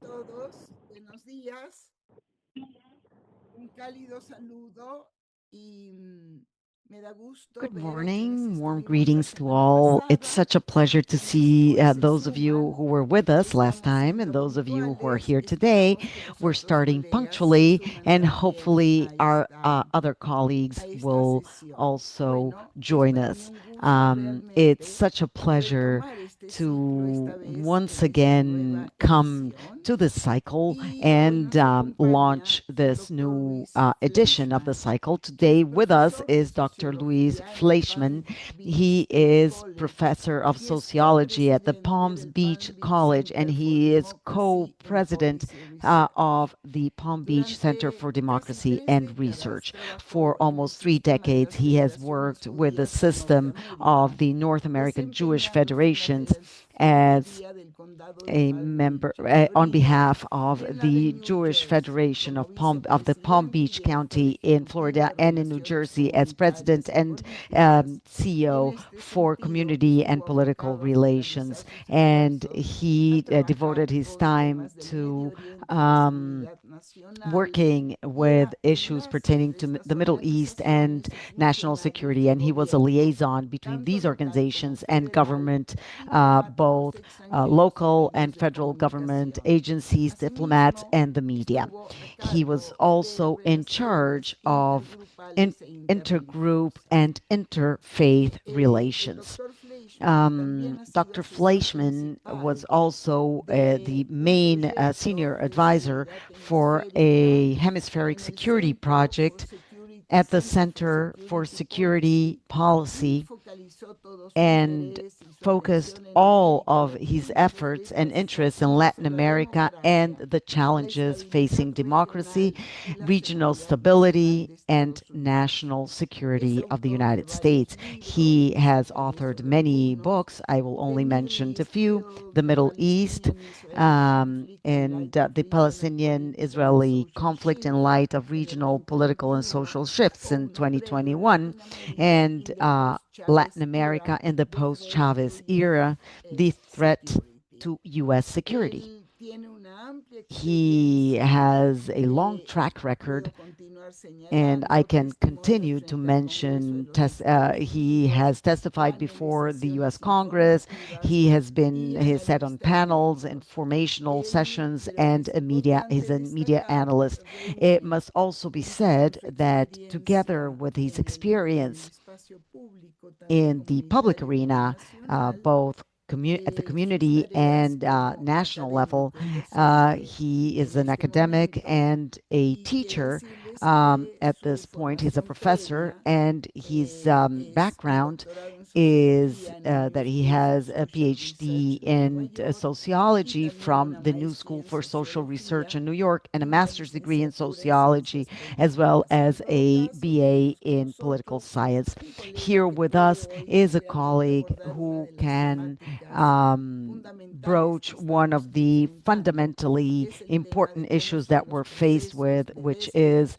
todos, buenos días, un cálido saludo y me da gusto Good ver a quienes morning. Warm estuvimos la greetings to semana all. It's pasada, such a pleasure to quienes see hoy se those of you suman, who were with us last estamos time and siendo those of you who are puntuales, here today. esperamos que los We're otros starting colegas se punctually, sumen and también hopefully our other a colleagues esta will sesión. also Bueno, es join para mí us. un gusto It's realmente such a pleasure retomar este ciclo, to esta vez once en esta again nueva come edición. to this cycle Y hoy and nos launch acompaña el this doctor new Luis edition of the Fleischman. cycle. Es Today with us profesor de is Dr. Luis sociología en el Fleischman. Palm Beach He is College professor of y es sociology at the copresidente Palm del Beach Palm Beach College, and Center for he is Democracy and co-president Policy Research. of the Palm Beach Center Durante for casi Democracy 3 and décadas Research. For trabajó en el almost three sistema de decades, las he has federaciones worked with the judías en system of Norteamérica, the North American Jewish desempeñándose en la Federations as Federaduría del Condado de a Palm member Beach, on Florida, behalf of en la de the New Jewish Jersey Federation como of the Palm vicepresidente y Beach director County in ejecutivo Florida de and in New Relaciones Jersey as president Comunitarias y and Políticas. En CEO este for sentido, community and estuvo political abocado a focalizar relations. sus And esfuerzos a he devoted trabajar his con time temas del Medio to Oriente y la um, seguridad nacional working y with era issues enlace pertaining de to estas the Middle East and organizaciones y national funcionarios security. del And he was a gobierno, liaison between tanto these local como organizations and federal, government, diplomáticos both extranjeros y local and medios de federal government comunicación. agencies, diplomats, Asimismo, and the media. estuvo a He was cargo de also in relaciones charge of intergrupales e intergroup interreligiosas. and interfaith El relations. doctor Fleischman también ha sido Dr. asesor Fleischman was principal also the de un main senior proyecto de advisor seguridad for hemisférica a hemispheric en el security Centro project at the for Center for Security Security Policy y Policy, focalizó todo su and interés y su focused atención en all América of his Latina, desde efforts and estas interests in situaciones Latin sobre la America and democracia, the la challenges estabilidad facing democracy, regional y la regional seguridad nacional stability, de and Estados Unidos. national Es security of the autor de United varios States. libros, He has pienso authored en many algunos: books. I will The only Middle mention a East, few: the Middle East, Palestinian Israeli Conflict in and Light of the Regional Political and Palestinian-Israeli Social conflict in Shifts light of en el regional political and 2021, social shifts o in uno previo, 2021, Latinoamérica and in the Latin Post-Chavez America Era, in the The Threat to post-Chavez era, the U.S. threat Security. to U.S. security. Él tiene una amplia He experiencia has a long que track puedo record, continuar and I señalando: can testimonios continue to frente al Congreso de mention los Estados he Unidos, has testified before the U.S. panelizaciones Congress. informativas He has y sat on analista de panels, medios. informational Él, sessions, creo que and es a media. He's importante a media destacar, analyst. It reúne must also be con su said vasta that together experiencia with his en el experience espacio público, tanto in the public comunitario como arena, nacional, both at the sus community tareas and como national level. académico y docente He is en an este academic momento. and a Y quiero teacher decirles que at su this point. He's a formación professor, previa and his es un background doctorado en is sociología en el New that he School for has a Social PhD Research de Nueva in York y sociology también from una the New maestría School en for Social Research sociología in New York and a y una master's degree in licenciatura en sociology, ciencias as well políticas. En as todo a caso, tiene BA con in political nosotros science. un colega Here que with puede us hoy is a realmente colleague abordar una who de las can temáticas fundamentales broach que one estamos of the enfrentando, que fundamentally es el tema de important cómo issues son that los we're faced procesos with, de which is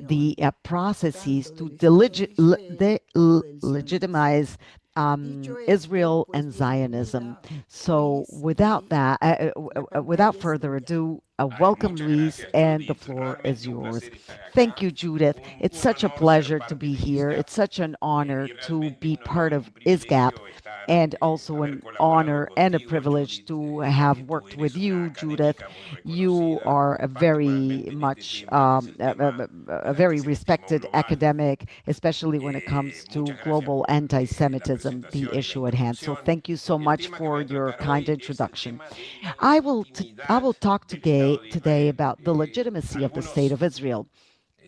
the deslegitimación processes tanto to del Estado de Israel como del sionismo. legitimize Dicho esto, Israel pues and Zionism. bienvenida So, Luis, y la without pantalla es further tuya. ado, Ay, welcome, muchas Luis, gracias, and the Judith. floor is Realmente un yours. placer estar Thank acá. you, Judith. It's Un such a honor ser pleasure to parte be de here. ISGAP It's such an honor y to realmente be un honor part y of un ISGAP, privilegio estar, and also haber an colaborado honor and a contigo, privilege Judith. to have Tú worked with eres una you, Judith. académica muy You reconocida, are a very particularmente en este much tema que es el tema a del very antisemitismo respected global. academic, especially when it comes to Muchas gracias global por la anti-Semitism, the presentación y la issue at hand. So introducción. thank you so El much tema que voy for a your tratar kind hoy es el introduction. tema de la I legitimidad will talk del Estado de today Israel. about the legitimacy of the state Algunos of Israel.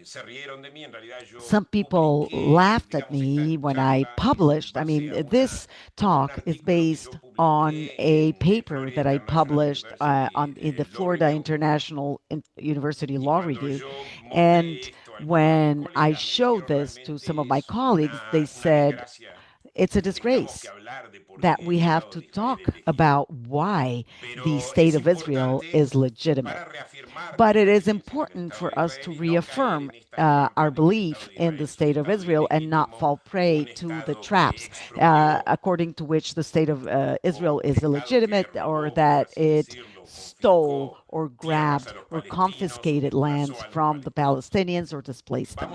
se rieron de mí, en realidad yo Some people publiqué, laughed at digamos, esta me when I charla en published. I base mean, a this un talk is artículo que based yo on publiqué a en paper that Florida I International published University in the Law Florida Review. International University Y Law cuando Review. yo mostré And esto a algunos de mis when I colegas, me showed dijeron this to some of realmente my es colleagues, they una said, desgracia it's a que tengamos que disgrace hablar de por that qué we el have Estado to de Israel es talk legítimo. about why the Pero state es of Israel importante is legitimate. para reafirmar But it nuestra is creencia en el important Estado for de us to Israel y no caer reaffirm en esta trampa our de que el Estado belief de in Israel the es un state of Estado Israel and not ilegítimo, fall prey un to the Estado que traps expropió according to which the state of o Israel un is Estado que illegitimate, or robó, por that así it decirlo, stole or grabbed or confiscated lands from the Palestinians or displaced them.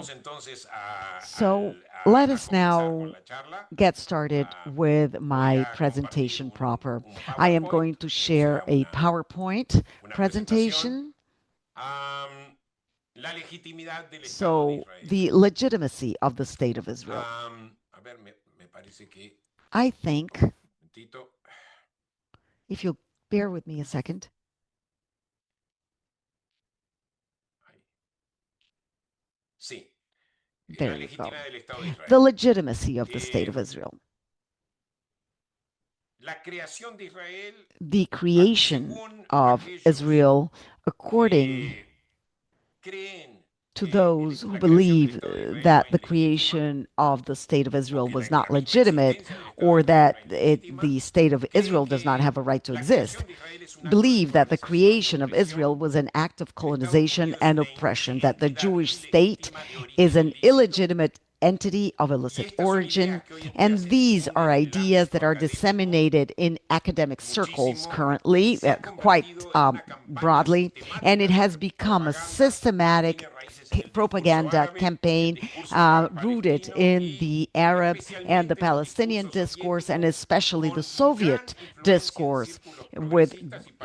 So let us now get started with my presentation proper. I am going to share a PowerPoint presentation. So, the legitimacy of the State of Israel. I think, if you'll bear with me a second. There you go. The legitimacy of the State of Israel. The creation of Israel, according to those who believe that the creation of the State of Israel was not legitimate, or that the State of Israel does not have a right to exist, believe that the creation of Israel was an act of colonization and oppression, that the Jewish state is an illegitimate entity of illicit origin, and these are ideas that are disseminated in academic circles currently, quite broadly, and it has become a systematic propaganda campaign rooted in the Arab and the Palestinian discourse, and especially the Soviet discourse, with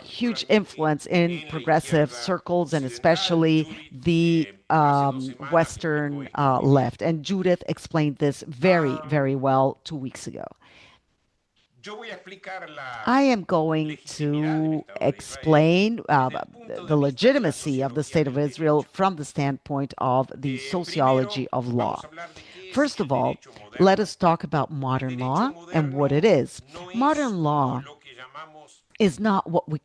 huge influence in progressive circles and especially the Western left. And Judith explained this very, very well 2 weeks ago. I am going to explain the legitimacy of the State of Israel from the standpoint of the sociology of law. First of all, let us talk about modern law and what it is. Modern law is not what we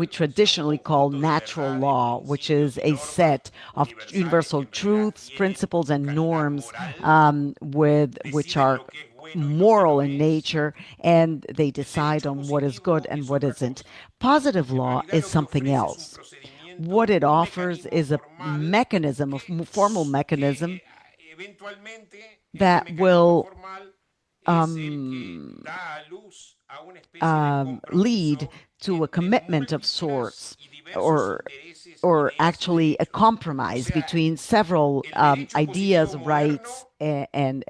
traditionally call natural law, which is a set of universal truths, principles, and norms which are moral in nature, and they decide on what is good and what isn't. Positive law is something else. What it offers is a mechanism, a formal mechanism that will lead to a commitment of sorts, or actually a compromise between several ideas, rights, and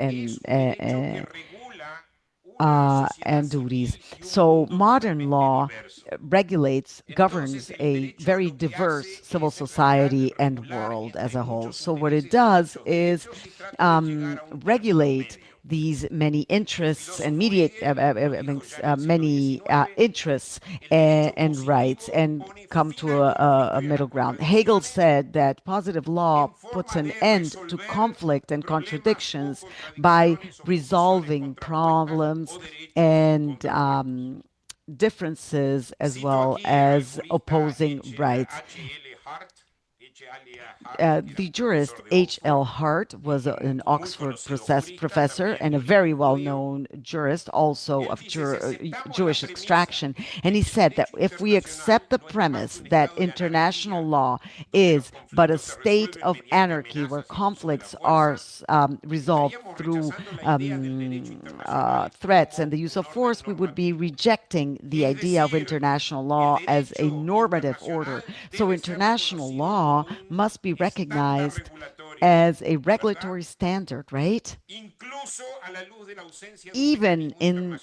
duties. So modern law regulates, governs a very diverse civil society and world as a whole. So what it does is regulate these many interests and mediate many interests and rights, and come to a middle ground. Hegel said that positive law puts an end to conflict and contradictions by resolving problems and differences, as well as opposing rights. The jurist H.L. Hart was an Oxford professor and a very well-known jurist, also of Jewish extraction. And he said that if we accept the premise that international law is but a state of anarchy where conflicts are resolved through threats and the use of force, we would be rejecting the idea of international law as a normative order. So international law must be recognized as a regulatory standard, right? Even in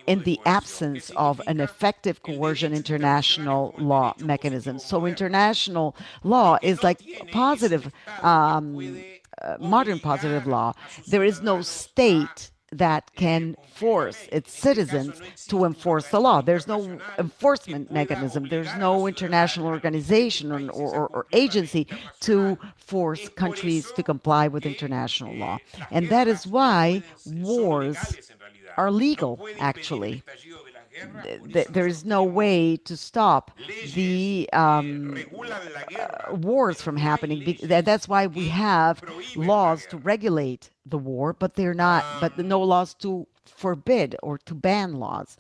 the absence of an effective coercion international law mechanism. So international law is like positive, modern positive law. There is no state that can force its citizens to enforce the law. There's no enforcement mechanism. There's no international organization or agency to force countries to comply with international law. And that is why wars are legal, actually. There is no way to stop the wars from happening. That's why we have laws to regulate the war, but they're not. But no laws to forbid or to ban wars.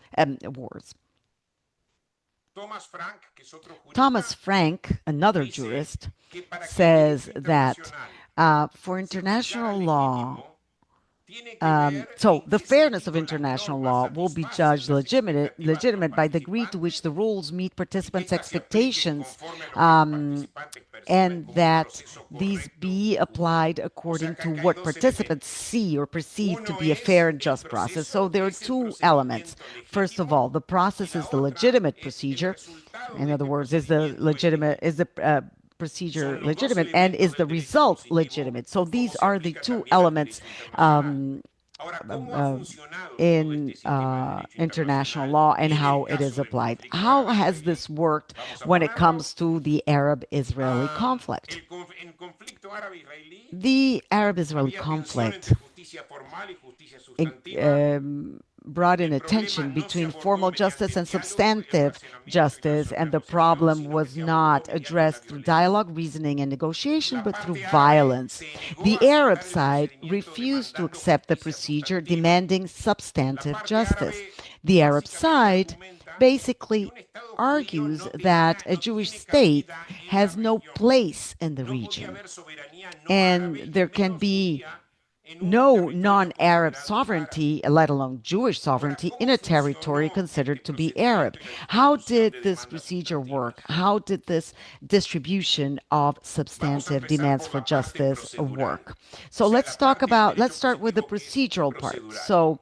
Thomas Frank, another jurist, says that for international law So the fairness of international law will be judged legitimate by the degree to which the rules meet participants' expectations, um, and that these be applied according to what participants see or perceive to be a fair and just process. So there are two elements. First of all, the process is the legitimate procedure. In other words, is the procedure legitimate, and is the result legitimate? So these are the two elements um, uh, in international law and how it is applied. How has this worked when it comes to the Arab-Israeli conflict? The Arab-Israeli conflict brought in a tension between formal justice and substantive justice, and the problem was not addressed through dialogue, reasoning, and negotiation, but through violence. The Arab side refused to accept the procedure, demanding substantive justice. The Arab side basically argues that a Jewish state has no place in the region, and there can be no non-Arab sovereignty, let alone Jewish sovereignty, in a territory considered to be Arab. How did this procedure work? How did this distribution of substantive demands for justice work? So let's start with the procedural part. So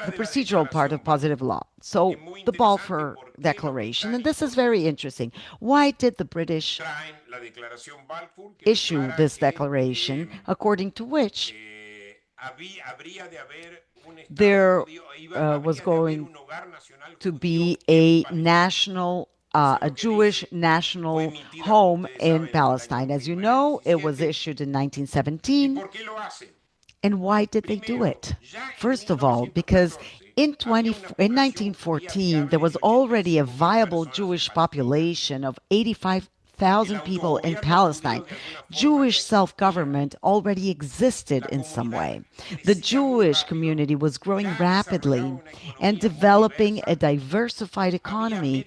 the procedural part of positive law. So the Balfour Declaration, and this is very interesting. Why did the British issue this declaration, according to which there was going to be a Jewish national home in Palestine? As you know, it was issued in 1917. And why did they do it? First of all, because in 1914, there was already a viable Jewish population of 85,000 people in Palestine. Jewish self-government already existed in some way. The Jewish community was growing rapidly and developing a diversified economy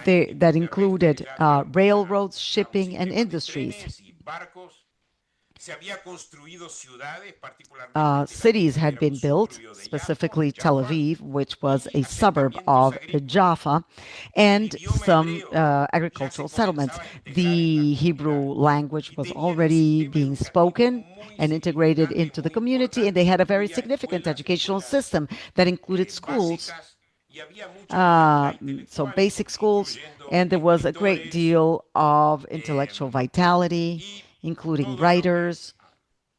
that included railroads, shipping, and industries. Cities had been built, specifically Tel Aviv, which was a suburb of Jaffa, and some agricultural settlements. The Hebrew language was already being spoken and integrated into the community, and they had a very significant educational system that included schools, so basic schools, and there was a great deal of intellectual vitality, including writers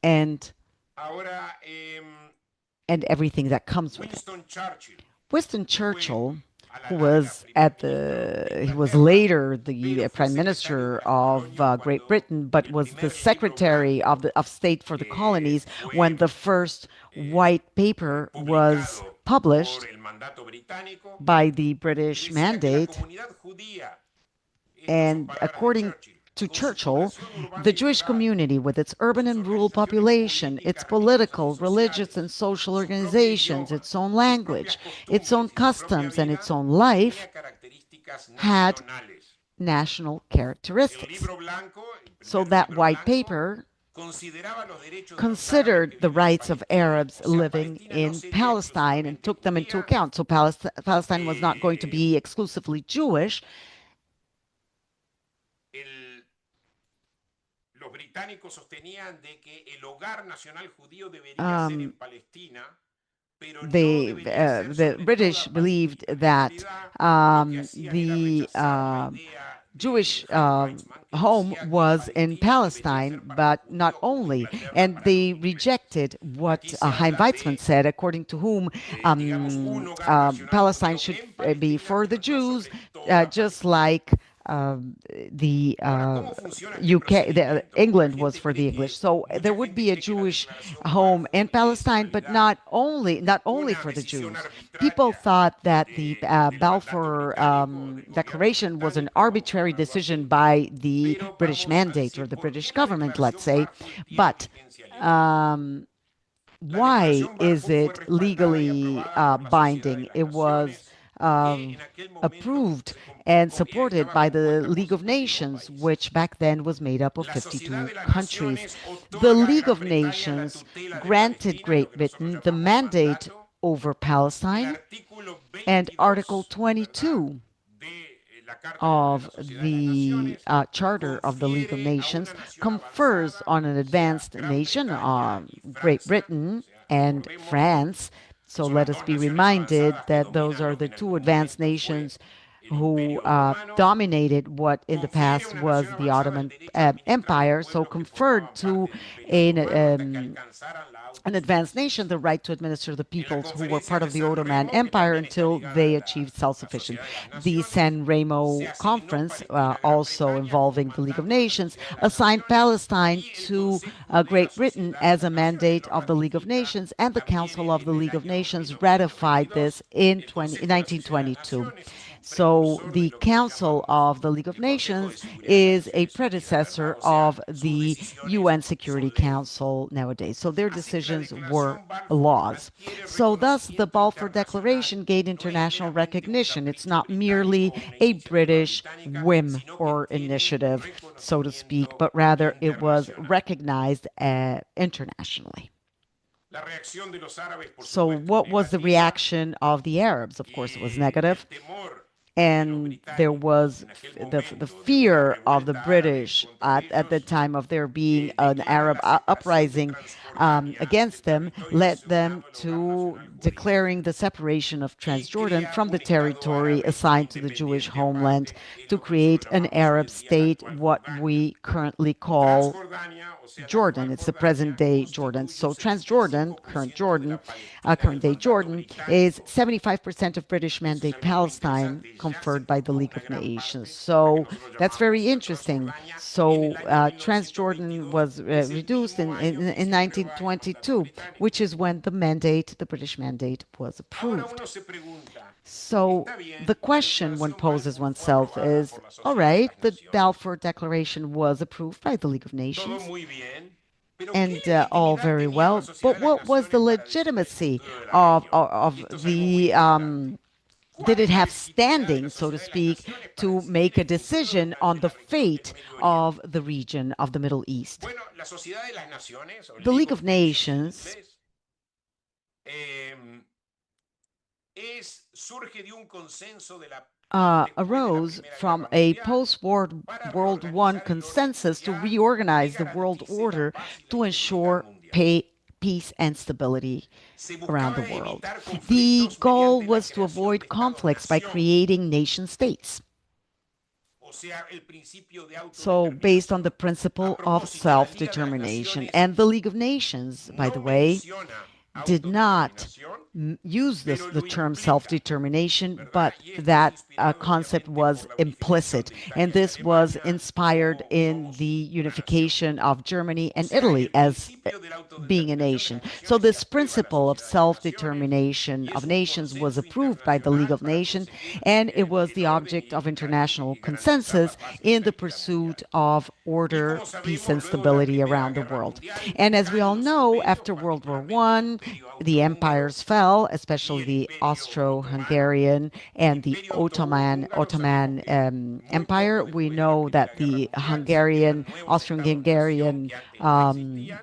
and everything that comes with it. Winston Churchill, he was later the Prime Minister of Great Britain, but was the Secretary of State for the colonies when the first white paper was published by the British mandate. And according to Churchill, the Jewish community, with its urban and rural population, its political, religious, and social organizations, its own language, its own customs, and its own life, had national characteristics. So that white paper considered the rights of Arabs living in Palestine and took them into account. So Palestine was not going to be exclusively Jewish. The British believed that the Jewish home was in Palestine, but not only. And they rejected what Chaim Weizmann said, according to whom Palestine should be for the Jews, just like the England was for the English. So there would be a Jewish home in Palestine, but not only for the Jews. People thought that the Balfour Declaration was an arbitrary decision by the British mandate or the British government, let's say. But why is it legally binding? It was approved and supported by the League of Nations, which back then was made up of La sociedad 52 de las countries. naciones The otorga a League Gran of Bretaña la Nations tutela de granted Palestina, lo Great que nosotros Britain the llamamos mandate mandato. over El Palestine, artículo and Article 22, ¿verdad?, 22 de la Carta de la of Sociedad de las the Naciones Charter of the League of confiere a una Nations nación confers avanzada, on an sea advanced Gran nation, Bretaña y Great Francia, o Britain sea, and recordemos France. que So son let las us dos be naciones reminded avanzadas que that those dominan are lo que the en two algún advanced momento fue nations el who Imperio Romano, dominated what in the confiere a past una nación was the avanzada el Ottoman derecho a administrar los Empire, so pueblos que conferred formaban to parte del Imperio an, Romano hasta que alcanzaran la advanced autosuficiencia. nation the right to administer the En la peoples who were conferencia part de of the San Ottoman Remo, que Empire también está until ligada they a achieved la self-sufficient. Sociedad de las The Naciones, San se Remo asignó Conference, Palestina a Gran also Bretaña como involving the League of mandato de la Nations, Sociedad de las assigned Naciones Palestine y el to Consejo de la Great Britain Sociedad de as las a Naciones mandate lo of the League of ratifica Nations, and the también Council of the en el League of año Nations ratified this 1922. in El Consejo de la Sociedad de las 1922. Naciones es un So precursor de the lo que hoy Council llamamos of the League of el Consejo de Nations Seguridad de las is a Naciones Unidas, ¿verdad? predecessor O sea, of sus the decisiones UN Security son ley. Council nowadays. So their Así que la decisions were Declaración Balfour laws. adquiere So thus the reconocimiento Balfour internacional. Declaration gained No es international meramente un recognition. It's capricho not británico merely o una a iniciativa British británica, whim sino que or tiene initiative, so to speak, reconocimiento but rather it was internacional. recognized internationally. La reacción de los árabes, por So supuesto, es what was the negativa reaction of the Arabs? Of course, it was el negative. temor de los And there británicos was en aquel the momento de una fear of the revuelta árabe British contra at the ellos, time of there being an declaran Arab la separación de uprising Transjordania del against them, territorio led them asignado al hogar to nacional judío declaring the separation of y Transjordan crea from the un Estado territory árabe assigned to the Jewish independiente homeland aparte, es to lo que nosotros create an llamamos hoy Arab en día la state, actual what Jordania. we currently call Transjordania, o sea, la Jordan. actual It's the present Jordania, day Jordan. constituye un So Transjordan, current 75% de Jordan, la Palestina del current day mandato Jordan, is británico. 75% of British Eso es mandate algo muy Palestine interesante. Ya se conferred by the formó League una of gran Nations. parte de la que So nosotros that's very llamamos interesting. Transjordania en el So año Transjordan 1922, was que es el reduced mismo año que in se aprueba el mandato 1922, británico. which is when the mandate, the British mandate, was Ahora approved. uno se pregunta, So está the bien, la question one Declaración poses Balfour fue oneself aprobada is, por la all Sociedad de right, las the Naciones, Balfour Declaration was approved by the League of todo Nations, muy bien, pero ¿qué and all legitimidad very tenía la well. Sociedad But de las what was the Naciones para decidir el legitimacy futuro de la región? Y of esto es algo muy the importante. did ¿Cuál it es la have legitimidad de la standing, so to Sociedad de las speak, Naciones para to decidir make a el futuro decision on de the la región del fate Medio of Oriente? the region of the Middle East? Bueno, la Sociedad de las Naciones, o The League League of of Nations en Nations inglés, surge de un consenso después de la arose Primera from Guerra a Mundial post-World para World One reorganizar el orden consensus to mundial que reorganize the world garantice la order paz y la to estabilidad ensure mundial. peace and stability Se around the buscaba world. evitar The conflictos goal mediante la was to creación de avoid conflicts by Estados-nación, creating nation states. o sea, el principio de So, based on the autodeterminación. A principle of propósito, la self Liga de las determination. Naciones And the League of Nations, by the no way, menciona did not autodeterminación, use pero the lo term self implica, determination, ¿verdad? but Y esto es that inspirado concept obviamente was por la unificación implicit. de And Italia y this was Alemania inspired in como the una nación. unification of Germany O and sea, Italy el as principio de la being a autodeterminación de nation. las So, naciones se this aprueba en la principle of Sociedad de las self Naciones determination y of es un nations was consenso approved by the League internacional of para Nations, conseguir and it was el the orden object of international y garantizar consensus la paz y la in the estabilidad pursuit mundial. of Y order, como peace, sabemos, and luego de la stability Primera around the Guerra world. Mundial And as we all caen los know, imperios, after World War particularmente el One, imperio the austrohúngaro empires fell, y especially el the imperio otomano. Austro-Hungarian El and the imperio Ottoman austrohúngaro sabemos que muy Empire. poco We después de la know Primera that Guerra the Mundial se crean Hungarian, nuevos estados-nación Austro-Hungarian que antes no um, existían,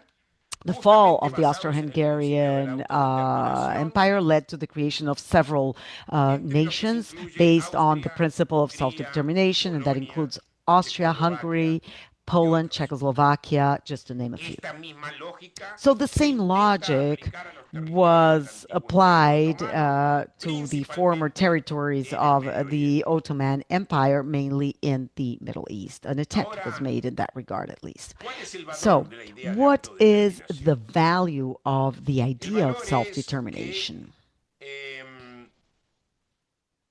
the fall justamente of the basados en el principio de la Austro-Hungarian autodeterminación, Empire led to the creation of several entre los que se nations incluye based on the Austria, principle of Hungría, self-determination, and that Polonia, includes Austria, Checoslovaquia Hungary, y Poland, otros. Czechoslovakia, just to name a few. Esta misma lógica So the se same intenta logic aplicar a los territorios del was antiguo Imperio applied Otomano, to the former principalmente territories en el of Medio the Oriente. Ottoman Empire, mainly in the Middle East. An attempt was Ahora, made in that regard, at least. ¿cuál es el valor So, de la idea de what is the autodeterminación? value of the El idea of valor self es que determination?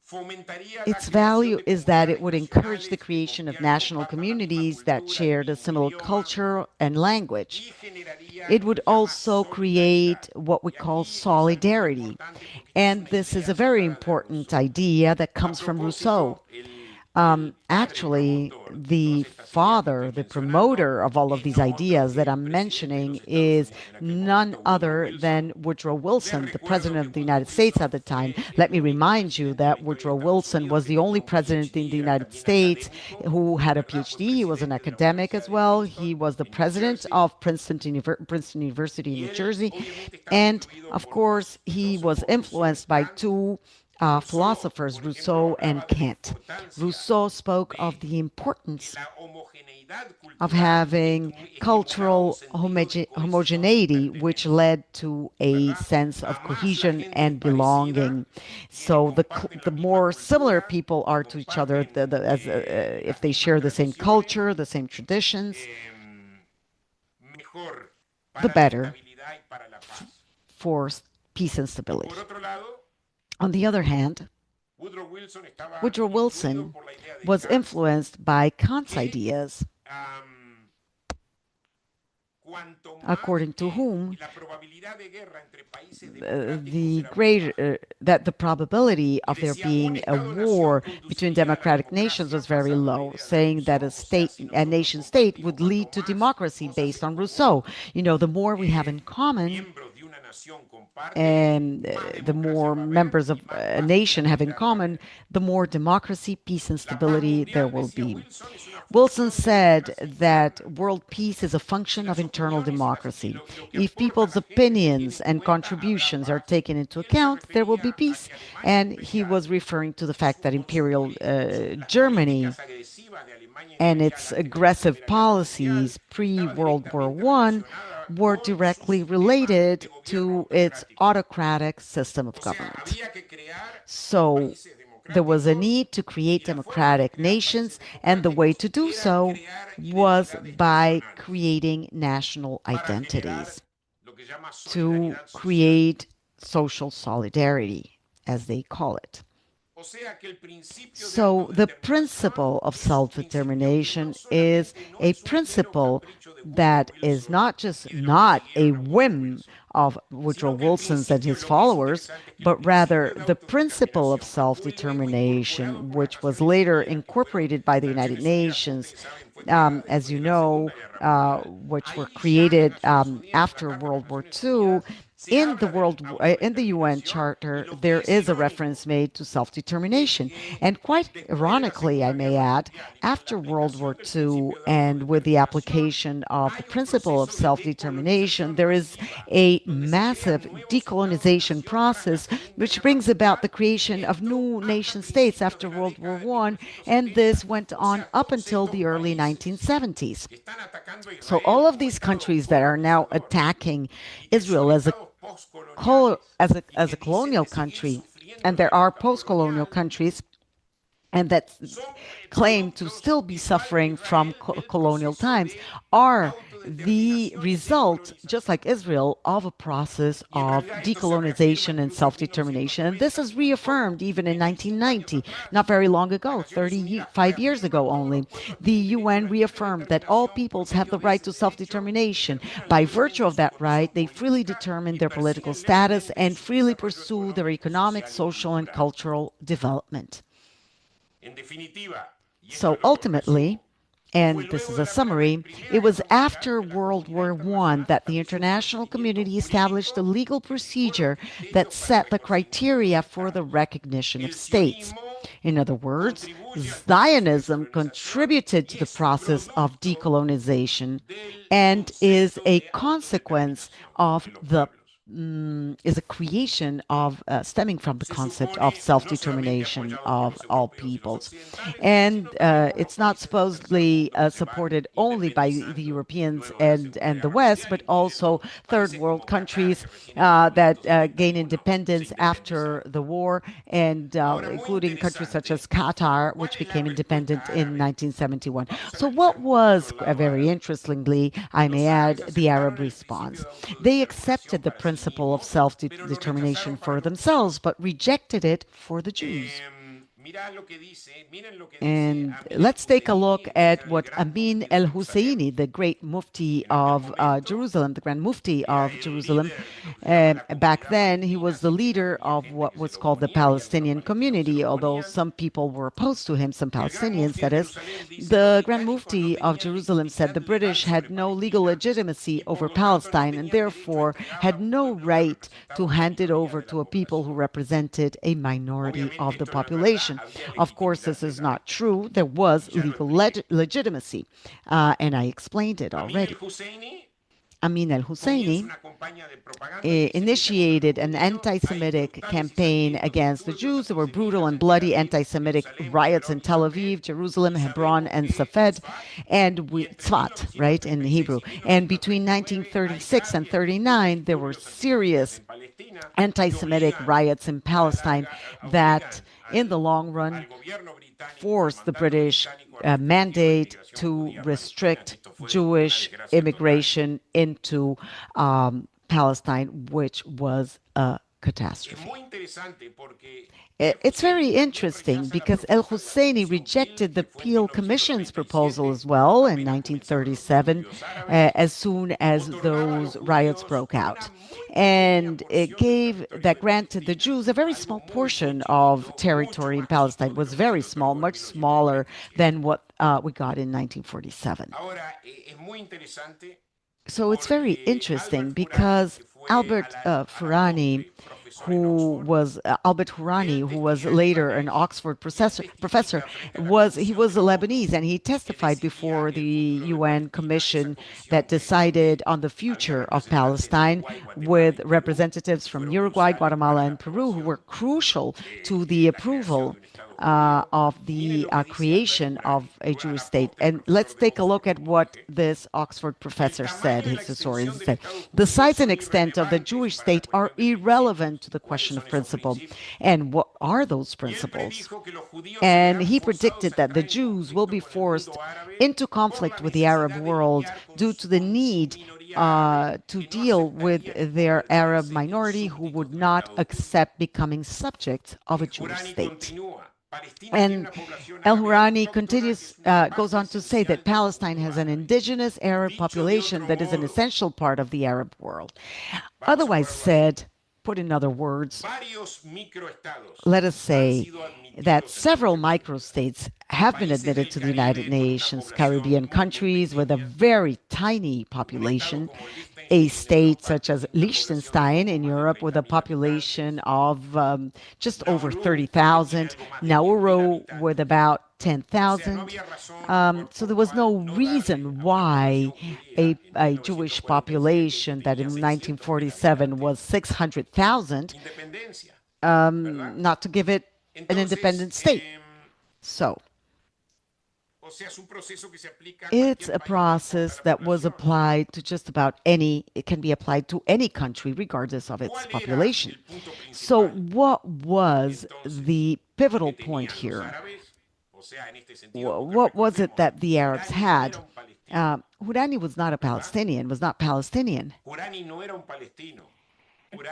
fomentaría la Its creación value de is that it comunidades would encourage the nacionales que creation of compartan national la misma communities that cultura, el share a mismo similar idioma culture and language. y generaría It lo would que se llama also solidaridad. create what we Y call aquí es algo muy solidarity. importante porque esta es And una this is idea a very sacada de important Rousseau. idea that A comes from Rousseau. propósito, el Actually, the father, the promoter of all of these ideas that I'm mentioning is none other than Woodrow Wilson, the president of the United States at the time. Let me remind you that Woodrow Wilson was the only president in the United States who had a PhD. He was an academic as well. He was the president of Princeton University in New Jersey. And of course, he was influenced by two philosophers, Rousseau and Kant. Rousseau spoke of the importance of having cultural homogeneity, which led to a sense of cohesion and belonging. So the more similar people are to each other, if they share the same culture, the same traditions, the better for peace and stability. On the other hand, Woodrow Wilson was influenced by Kant's ideas, according to whom that the probability of there being a war between democratic nations was very low, saying that a nation state would lead to democracy based on Rousseau. You know, the more we have in common, and the more members of a nation have in common, the more democracy, peace, and stability there will be. Wilson said that world peace is a function of internal democracy. If people's opinions and contributions are taken into account, there will be peace. And he was referring to the fact that Imperial Germany and its aggressive policies pre-World War I were directly related to its autocratic system of government. So there was a need to create democratic nations, and the way to do so was by creating national identities, to create social solidarity, as they call it. So the principle of self-determination is a principle that is not just not a whim of Woodrow Wilson's and his followers, but rather the principle of self-determination, which was later incorporated by the United Nations, as you know, which were created after World War II. In the UN Charter, there is a reference made to self-determination, and quite ironically, I may add, after World War II, and with the application of the principle of self-determination, there is a massive decolonization process, which brings about the creation of new nation states after World War I, and this went on up until the early 1970s. So all of these countries that are now attacking Israel as a colonial country, and there are post-colonial countries and that claim to still be suffering from colonial times, are the result, just like Israel, of a process of decolonization and self-determination. And this is reaffirmed even in 1990, not very long ago, 35 years ago only. The UN reaffirmed that all peoples have the right to self-determination. By virtue of that right, they freely determine their political status and freely pursue their economic, social, and cultural development. So ultimately, and this is a summary, it was after World War I that the international community established a legal procedure that set the criteria for the recognition of states. In other words, Zionism contributed to the process of decolonization and is a consequence of the is a creation of stemming from the concept of self-determination of all peoples. And it's not supposedly supported only by the Europeans and the West, but also third world countries that gain independence after the war, and including countries such as Qatar, which became independent in 1971. So what was, very interestingly, I may add, the Arab response? They accepted the principle of self-determination for themselves, but rejected it for the Jews. And let's take a look at what Amin el-Husseini, the great Mufti of Jerusalem, the Grand Mufti of Jerusalem, back then he was the leader of what was called the Palestinian community, although some people were opposed to him, some Palestinians, that is. The Grand Mufti of Jerusalem said the British had no legal legitimacy over Palestine and therefore had no right to hand it over to a people who represented a minority of the population. Of course, this is not true. There was legal legitimacy, and I explained it already. Amin al-Husseini initiated an anti-Semitic campaign against the Jews. There were brutal and bloody anti-Semitic riots in Tel Aviv, Jerusalem, Hebron, and Safed, and Tzfat, right, in Hebrew. And between 1936 and 39, there were serious anti-Semitic riots in Palestine that, in the long run, forced the British mandate to restrict Jewish immigration into Palestine, which was a catastrophe. It's very interesting because el-Husseini rejected the Peel Commission's proposal as well in 1937, as soon as those riots broke out. And it granted the Jews a very small portion of territory in Palestine. It was very small, much smaller than what we got in 1947. So it's very interesting because Albert Hourani, who was later an Oxford professor, he was a Lebanese, and he testified before the UN Commission that decided on the future of Palestine, with representatives from Uruguay, Guatemala, and Peru, who were crucial to the approval of the creation of a Jewish state. And let's take a look at what this Oxford professor said, his historian said. The size and extent of the Jewish state are irrelevant to the question of principle. And what are those principles? And he predicted that the Jews will be forced into conflict with the Arab world due to the need to deal with their Arab minority who would not accept becoming subjects of a Jewish state. And El-Hourani goes on to say that Palestine has an indigenous Arab population that is an essential part of the Arab world. Otherwise said, put in other words, let us say that several microstates have been admitted to the United Nations, Caribbean countries with a very tiny population, a state such as Liechtenstein in Europe with a population of just over 30,000, Nauru with about 10,000. So there was no reason why a Jewish population that in 1947 was 600,000 not to give it an independent state. So it's a process that was applied to just about it can be applied to any country regardless of its population. So what was the pivotal point here? What was it that the Arabs had? Hourani was not a Palestinian, was not Palestinian.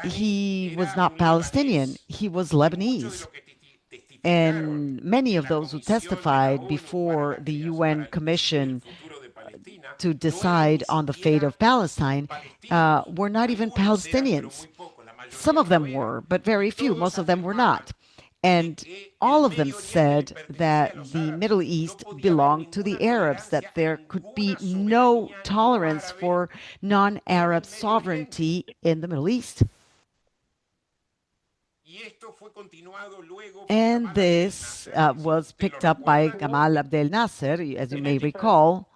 He was not Palestinian, he was Lebanese. And many of those who testified before the UN Commission to decide on the fate of Palestine were not even Palestinians. Some of them were, but very few. Most of them were not. And all of them said that the Middle East belonged to the Arabs, that there could be no tolerance for non-Arab sovereignty in the Middle East. And this was picked up by Gamal Abdel Nasser, as you may recall.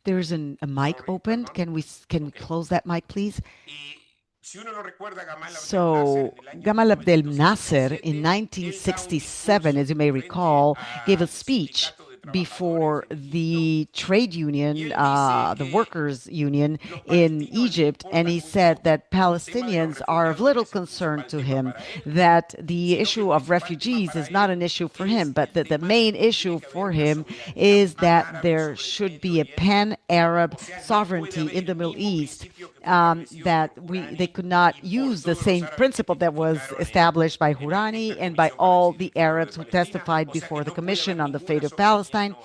There's a mic opened. Can we close that mic, please? So Gamal Abdel Nasser in 1967, as you may recall, gave a speech before the trade union, the workers' union in Egypt, and he said that Palestinians are of little concern to him, that the issue of refugees is not an issue for him, but that the main issue for him is that there should be a pan-Arab sovereignty in the Middle East, that they could not use the same principle that was established by Hurani and by all the Arabs who testified before the Commission on the Fate of Palestine,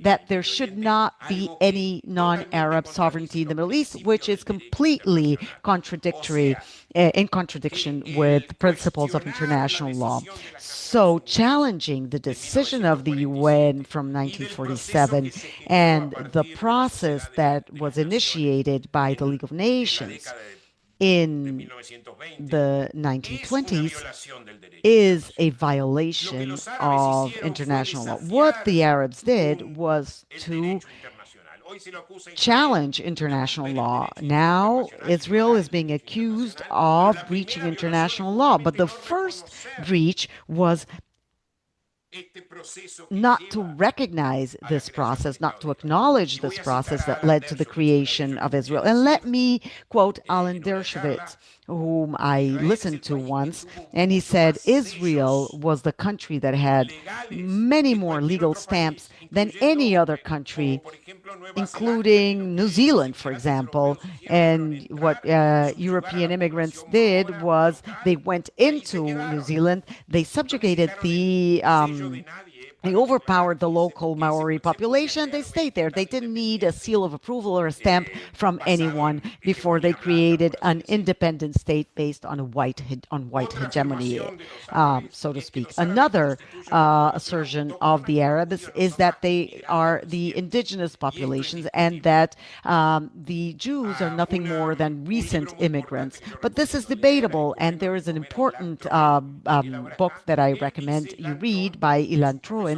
that there should not be any non-Arab sovereignty in the Middle East, which is completely contradictory, in contradiction with the principles of international law. So, challenging the decision of the UN from 1947 and the process that was initiated by the League of Nations in the 1920s is a violation of international law. What the Arabs did was to challenge international law. Now, Israel is being accused of breaching international law, but the first breach was not to recognize this process, not to acknowledge this process that led to the creation of Israel. And let me quote Alan Dershowitz, whom I listened to once, and he said Israel was the country that had many more legal stamps than any other country, including New Zealand, for example. And what European immigrants did was they went into New Zealand, they subjugated they overpowered the local Maori population. They stayed there. They didn't need a seal of approval or a stamp from anyone before they created an independent state based on white hegemony, so to speak. Another assertion of the Arabs is that they are the indigenous populations and that the Jews are nothing more than recent immigrants. But this is debatable, and there is an important book that I recommend you read by Ilan Troen.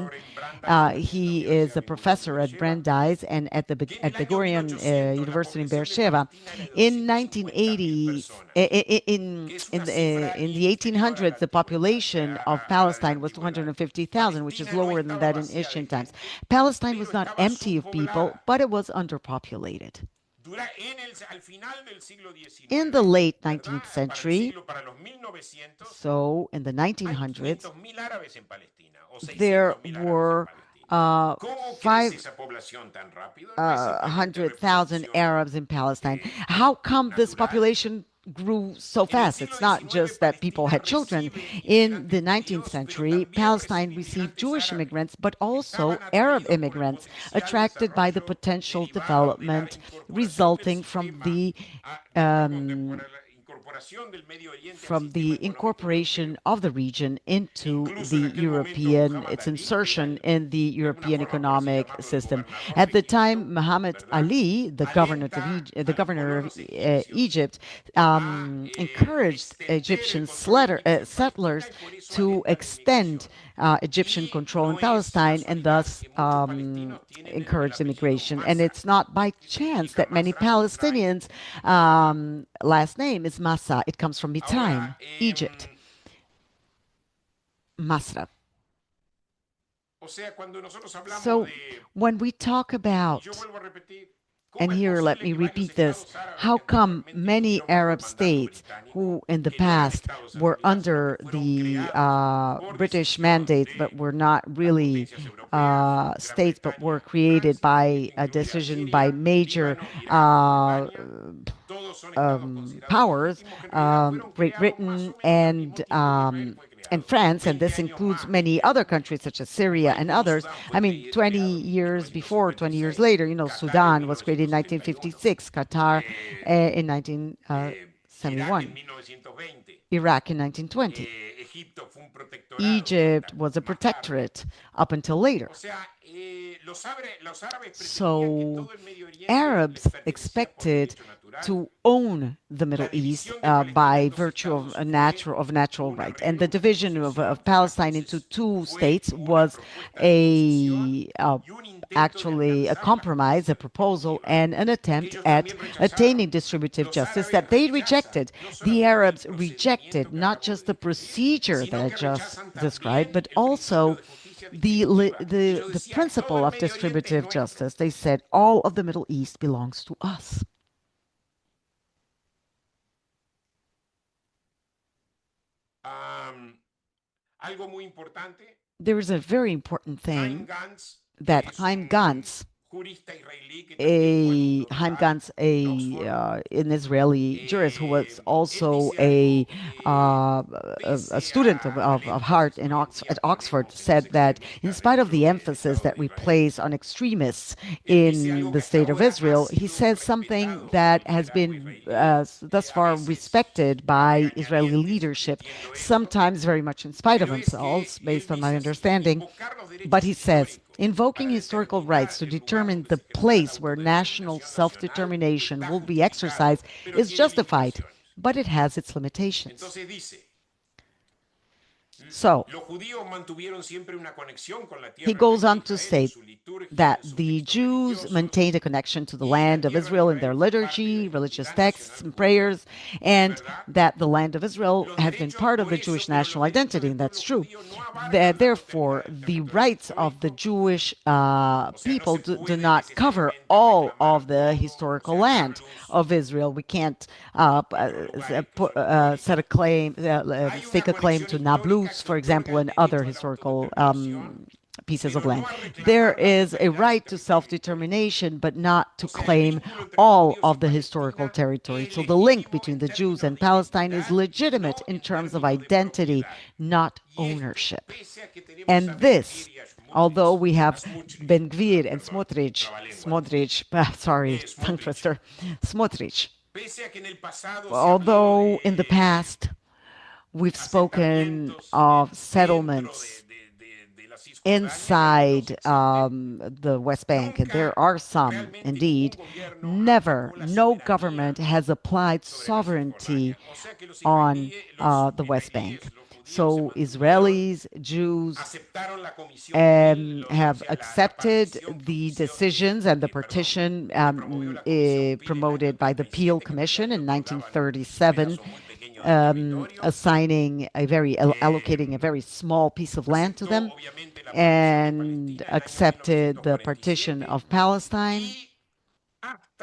He is a professor at Brandeis and at the Ben-Gurion University in Beersheba. In 1980s, in the 1800s, the population of Palestine was 250,000, which is lower than that in ancient times. Palestine was not empty of people, but it was underpopulated. In the late 19th century, so in the 1900s, there were 500,000 Arabs in Palestine. How come this population grew so fast? It's not just that people had children. In the 19th century, Palestine received Jewish immigrants, but also Arab immigrants attracted by the potential development resulting from the incorporation of the region into the European, its insertion in the European economic system. At the time, Muhammad Ali, the governor of Egypt, encouraged Egyptian settlers to extend Egyptian control in Palestine and thus encouraged immigration. And it's not by chance that many Palestinians' last name is Massa. It comes from Mitzrayim, Egypt, Masra. So when we talk about, and here let me repeat this, how come many Arab states who in the past were under the British mandate but were not really states but were created by a decision by major powers, Great Britain and France, and this includes many other countries such as Syria and others. I mean, 20 years before, 20 years later, Sudan was created in 1956, Qatar in 1971, Iraq in 1920. Egypt was a protectorate up until later. So Arabs expected to own the Middle East by virtue of natural right, and the division of Palestine into two states was actually a compromise, a proposal, and an attempt at attaining distributive justice that they rejected. The Arabs rejected not just the procedure that I just described, but also the principle of distributive justice. They said all of the Middle East belongs to us. There is a very important thing that Chaim Gantz, Chaim Gantz, an Israeli jurist who was also a student of Hart at Oxford, said that in spite of the emphasis that we place on extremists in the state of Israel, he says something that has been thus far respected by Israeli leadership, sometimes very much in spite of themselves, based on my understanding. But he says, invoking historical rights to determine the place where national self determination will be exercised is justified, but it has its limitations. So, he goes on to say that the Jews maintained a connection to the land of Israel in their liturgy, religious texts, and prayers, and that the land of Israel has been part of the Jewish national identity, and that's true. Therefore, the rights of the Jewish people do not cover all of the historical land of Israel. We can't set a claim, stake a claim to Nablus, for example, and other historical pieces of land. There is a right to self-determination, but not to claim all of the historical territory. So the link between the Jews and Palestine is legitimate in terms of identity, not ownership. And this, although we have Ben Gvir and sorry, tongue twister, Smotrich, although in the past we've spoken of settlements inside the West Bank, and there are some indeed, never, no government has applied sovereignty on the West Bank. So Israelis, Jews have accepted the decisions and the partition promoted by the Peel Commission in 1937, allocating a very small piece of land to them, and accepted the partition of Palestine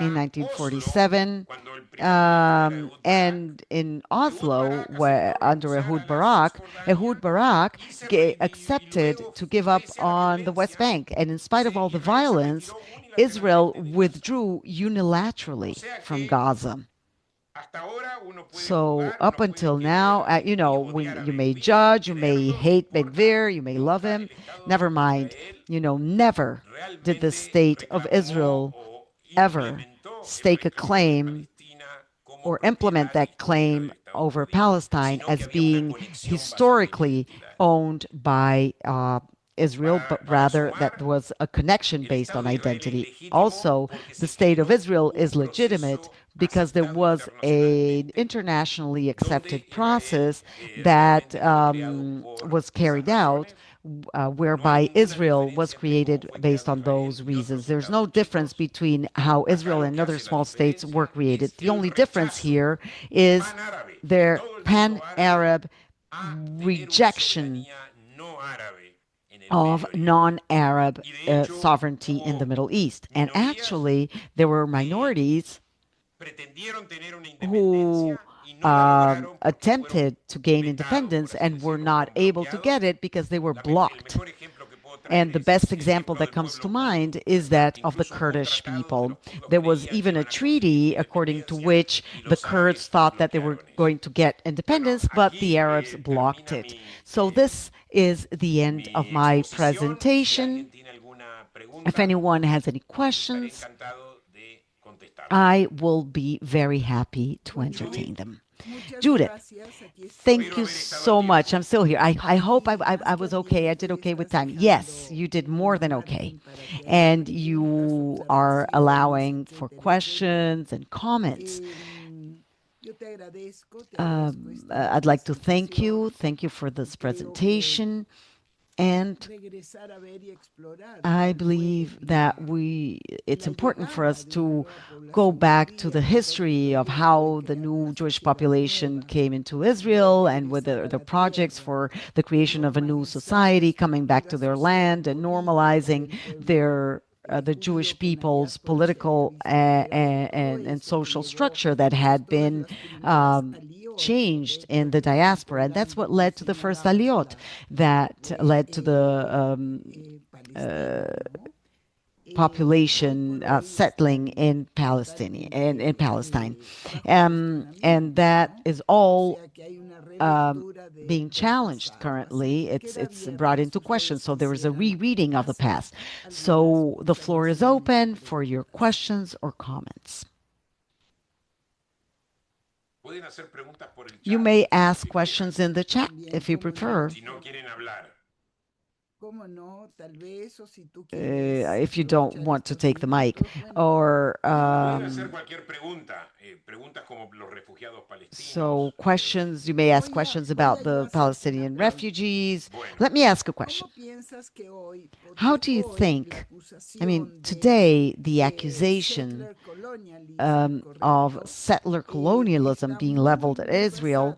in 1947. And in Oslo, where under Ehud Barak accepted to give up on the West Bank. And in spite of all the violence, Israel withdrew unilaterally from Gaza. So up until now, when you may judge, you may hate Ben Gvir, you may love him. Never mind. Never did the state of Israel ever stake a claim or implement that claim over Palestine as being historically owned by Israel, but rather that was a connection based on identity. Also, the state of Israel is legitimate because there was an internationally accepted process that was carried out whereby Israel was created based on those reasons. There's no difference between how Israel and other small states were created. The only difference here is their pan-Arab rejection of non-Arab sovereignty in the Middle East. And actually, there were minorities who attempted to gain independence and were not able to get it because they were blocked. And the best example that comes to mind is that of the Kurdish people. There was even a treaty according to which the Kurds thought that they were going to get independence, but the Arabs blocked it. So this is the end of my presentation. If anyone has any questions, I will be very happy to entertain them. Judith, thank you so much. I'm still here. I hope I was okay. I did okay with time. Yes, you did more than okay. And you are allowing for questions and comments. I'd like to thank you. Thank you for this presentation. And I believe that it's important for us to go back to the history of how the new Jewish population came into Israel and with the projects for the creation of a new society, coming back to their land and normalizing the Jewish people's political and social structure that had been changed in the diaspora. And that's what led to the first aliyot, that led to the population settling in Palestine in Palestine, and that is all um, being challenged currently. It's brought into question. So there is a rereading of the past. So the floor is open for your questions or comments. You may ask questions in the chat if you prefer. If you don't want to take the mic, or so questions, you may ask questions about the Palestinian refugees. Let me ask a question. How do you think, I mean, today the accusation of settler colonialism being leveled at Israel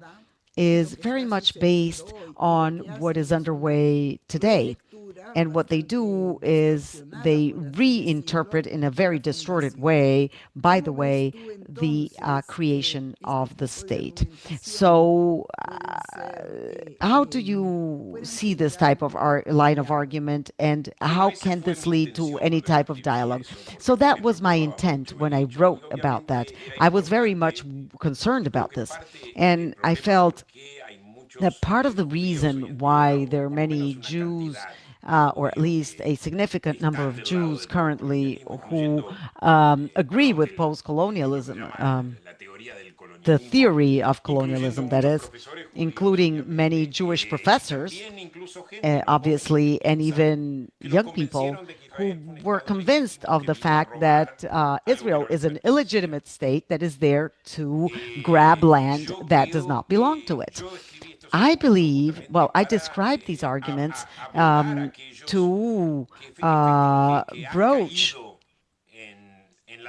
is very much based on what is underway today. And what they do is they reinterpret in a very distorted way, by the way, the creation of the state. So, how do you see this type of line of argument, and how can this lead to any type of dialogue? So, that was my intent when I wrote about that. I was very much concerned about this, and I felt that part of the reason why there are many Jews, or at least a significant number of Jews currently who agree with post colonialism, the theory of colonialism, that is, including many Jewish professors, obviously, and even young people who were convinced of the fact that Israel is an illegitimate state that is there to grab land that does not belong to it. I believe, well, I describe these arguments to broach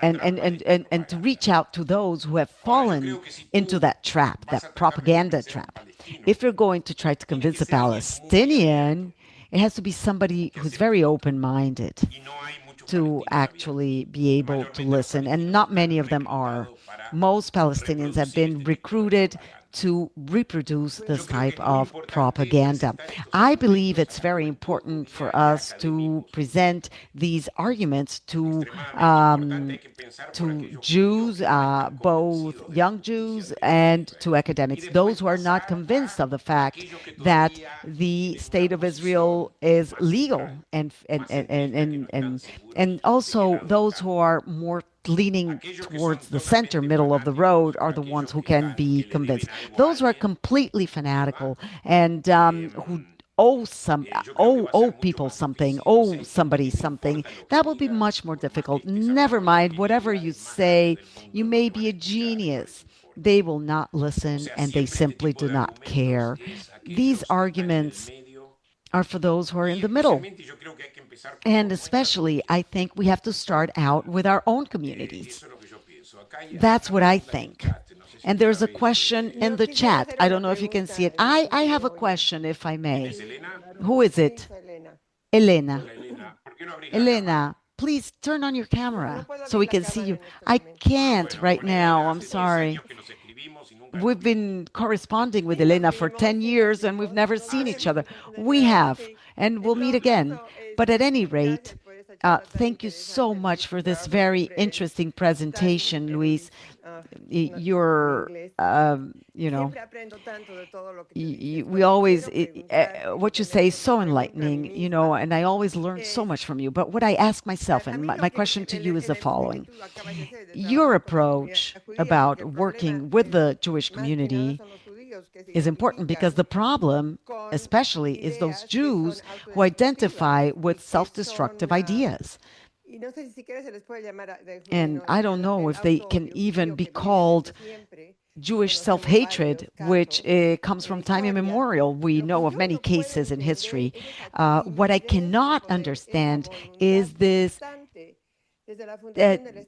and to reach out to those who have fallen into that trap, that propaganda trap. If you're going to try to convince a Palestinian, it has to be somebody who's very open minded to actually be able to listen, and not many of them are. Most Palestinians have been recruited to reproduce this type of propaganda. I believe it's very important for us to present these arguments to Jews, both young Jews and to academics, those who are not convinced of the fact that the state of Israel is legal, and also those who are more leaning towards the center middle of the road are the ones who can be convinced. Those who are completely fanatical and who owe people something, owe somebody something, that will be much more difficult. Never mind, whatever you say, you may be a genius. They will not listen, and they simply do not care. These arguments are for those who are in the middle. And especially, I think we have to start out with our own communities. That's what I think. And there's a question in the chat. I don't know if you can see it. I have a question, if I may. Who is it? Elena. Elena, please turn on your camera so we can see you. I can't right now. I'm sorry. We've been corresponding with Elena for 10 years and we've never seen each other. We have, and we'll meet again. But at any rate, thank you so much for this very interesting presentation, Luis. You're, you know, we always, what you say is so enlightening, you know, and I always learn so much from you. But what I ask myself, and my question to you is the following. Your approach about working with the Jewish community is important because the problem, especially, is those Jews who identify with self-destructive ideas. And I don't know if they can even be called Jewish self-hatred, which comes from time immemorial. We know of many cases in history. What I cannot understand is this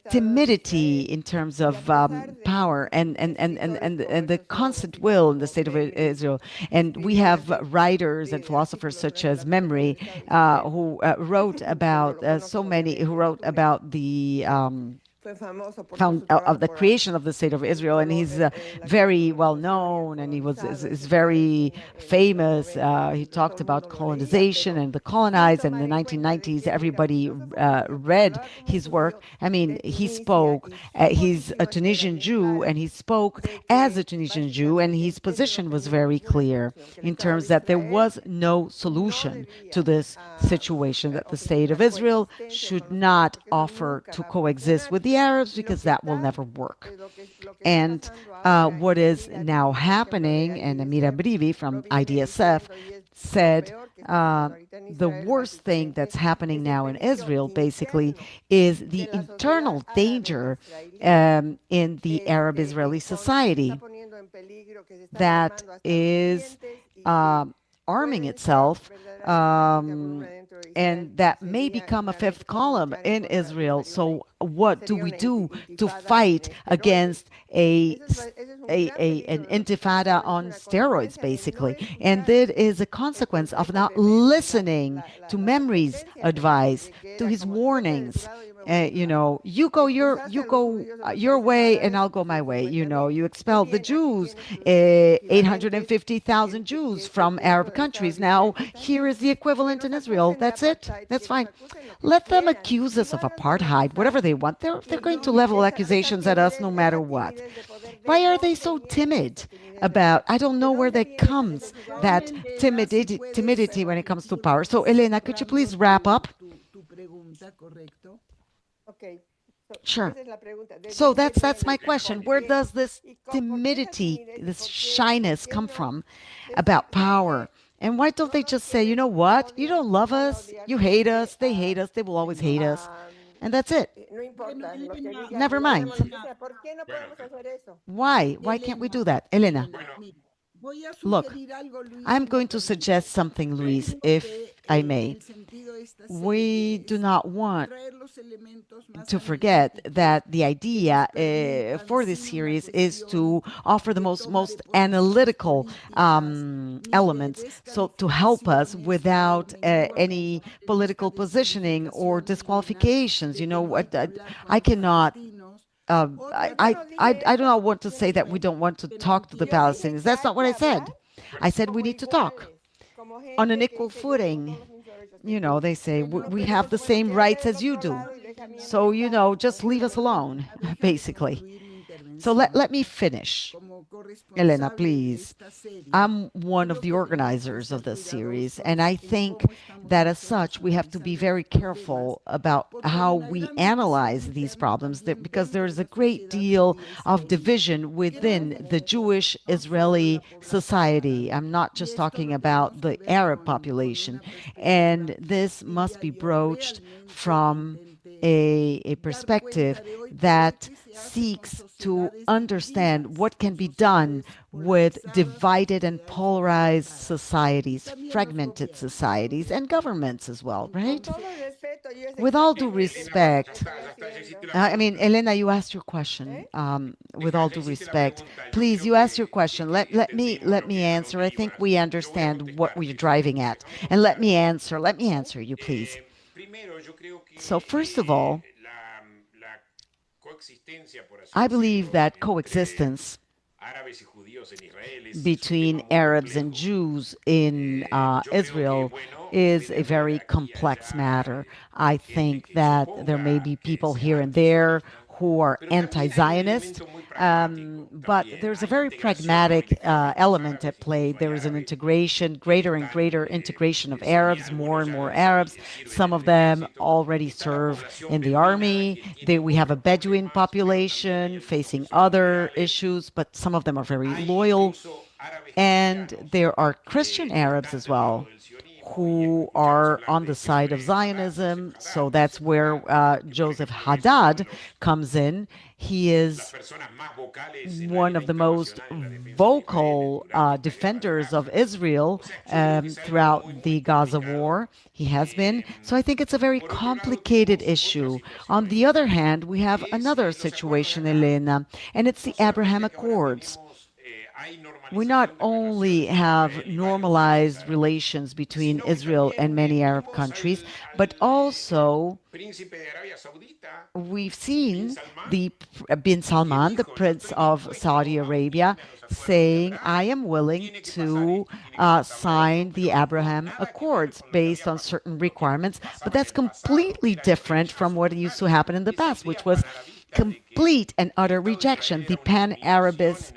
timidity in terms of power and the constant will in the state of Israel. And we have writers and philosophers such as Memory, who wrote about who wrote about the of the creation of the state of Israel, and he's very well known, and he was is very famous. He talked about colonization and the colonized, and in the 1990s, everybody read his work. I mean, he spoke. He's a Tunisian Jew, and he spoke as a Tunisian Jew, and his position was very clear in terms that there was no solution to this situation, that the state of Israel should not offer to coexist with the Arabs because that will never work. And what is now happening, and Amira Brivi from IDSF said the worst thing that's happening now in Israel basically is the internal danger in the Arab Israeli society that is arming itself, and that may become a fifth column in Israel. So, what do we do to fight against an intifada on steroids, basically? And that is a consequence of not listening to Memory's advice, to his warnings. You go your way, and I'll go my way. You expelled the Jews, 850,000 Jews from Arab countries. Now here is the equivalent in Israel. That's it. That's fine. Let them accuse us of apartheid, whatever they want. They're going to level accusations at us no matter what. Why are they so timid about? I don't know where that comes, that timidity when it comes to power. So, Elena, could you please wrap up? Sure. So that's my question. Where does this timidity, this shyness come from about power? And why don't they just say, you know what? You don't love us. You hate us. They hate us. They will always hate us. And that's it. Bueno, Elena, Never voy a mind. hacer Bueno, Why can't we do that? Elena, bueno, voy a look, sugerir algo, Luis, I'm si me going to suggest permites. something, Luis, Creo if que I may. el sentido de esta We serie do es not want traer los elementos más to forget analíticos that the que idea nos permitan, for this sin una series is to cuestión offer the de most toma de most posiciones analytical políticas ni de elements, so to help us descalificaciones por without ninguna any persona que busca political positioning or descalificación alguna disqualifications. de You que know no hay what? que hablar con I los cannot. palestinos. I do not want to say that we don't want to talk to the Palestinians. That's not what I said. I said we need to talk on an equal footing. They say we have the same rights as you do. So, just leave us alone, basically. So let me finish. Como Elena, corresponsable de please. esta serie, I'm one of creo the que tenemos que organizers of ser this series, and cuidadosos I en think cómo estamos that as nosotros such, we have to be analizando very los problemas, careful about porque hay how una we gran analyze división these interna problems, también because there dentro de is a la great sociedad deal judía of israelí, division within the Jewish Israeli la población society. árabe. I'm not Y just esto talking lo tenemos about que the ver Arab con population, una perspectiva and this must diría be yo, broached realmente que from intente a dar perspective cuenta de hoy por hoy that qué se hace con seeks to sociedades understand divididas, what con can be done sociedades with polarizadas, con divided and sociedades polarized fragmentadas. Y societies, también los fragmented gobiernos, societies, and governments as well, right? Entonces, With all due y no, ya respect, está, ya está, ya hiciste la I mean, pregunta. Elena, you asked your question. With Deja, all ya due hiciste la respect, pregunta. Yo please, creo you asked your que, question. Let, que let me entendimos let me a answer. dónde I think we ibas. Yo voy a understand what contestar, we're si se me driving permite, at. vamos a And let contestar. me answer. Let me answer you, please. Primero, yo creo So, que first of all, la coexistencia, por así I believe decirlo, that entre coexistence árabes y judíos en Israel es un between tema muy Arabs and complejo. Jews in Yo creo que, Israel bueno, is puede a haber very aquí y complex allá matter. I gente think que se that there may oponga, be que people sea here and there antisionista, who are pero también hay un anti-Zionist, elemento muy pragmático but también. there's a Hay very integración hoy pragmatic de cada vez más element at árabes, play. incluso hay There is an árabes integration, que greater and están, greater integration of Arabs, more algunos and ya more lo Arabs. sirven Some en of el them ejército. already Está la serve población in the beduina army. que tiene We have a otros Bedouin problemas, pero también hay population algunos que facing son muy other leales. issues, but some of them are very Hay loyal. incluso árabes And cristianos there are Christian que Arabs están as del lado well del sionismo y who escuchamos are hablar on the de side of José Haddad, Zionism. So that's where que por Joseph ejemplo es uno de Haddad los comes in. He las is personas más vocales en la one arena of the most internacional en la defensa de Israel vocal durante esta guerra de defenders of Gaza. Israel O sea, yo creo que es algo muy, throughout muy the Gaza complicado. war. He has been. So I think it's a very Por otro lado, complicated tenemos otra issue. On situación, the other Elena, hand, we have que es another los acuerdos de situation, Abraham. Elena, and it's No the solamente Abraham que ahora Accords. tenemos We not only have normalized relations between Israel and many Arab countries, but also we've seen the bin Salman, the Prince of Saudi Arabia, saying, "I am willing to sign the Abraham Accords based on certain requirements." But that's completely different from what used to happen in the past, which was complete and utter rejection. The pan-Arabist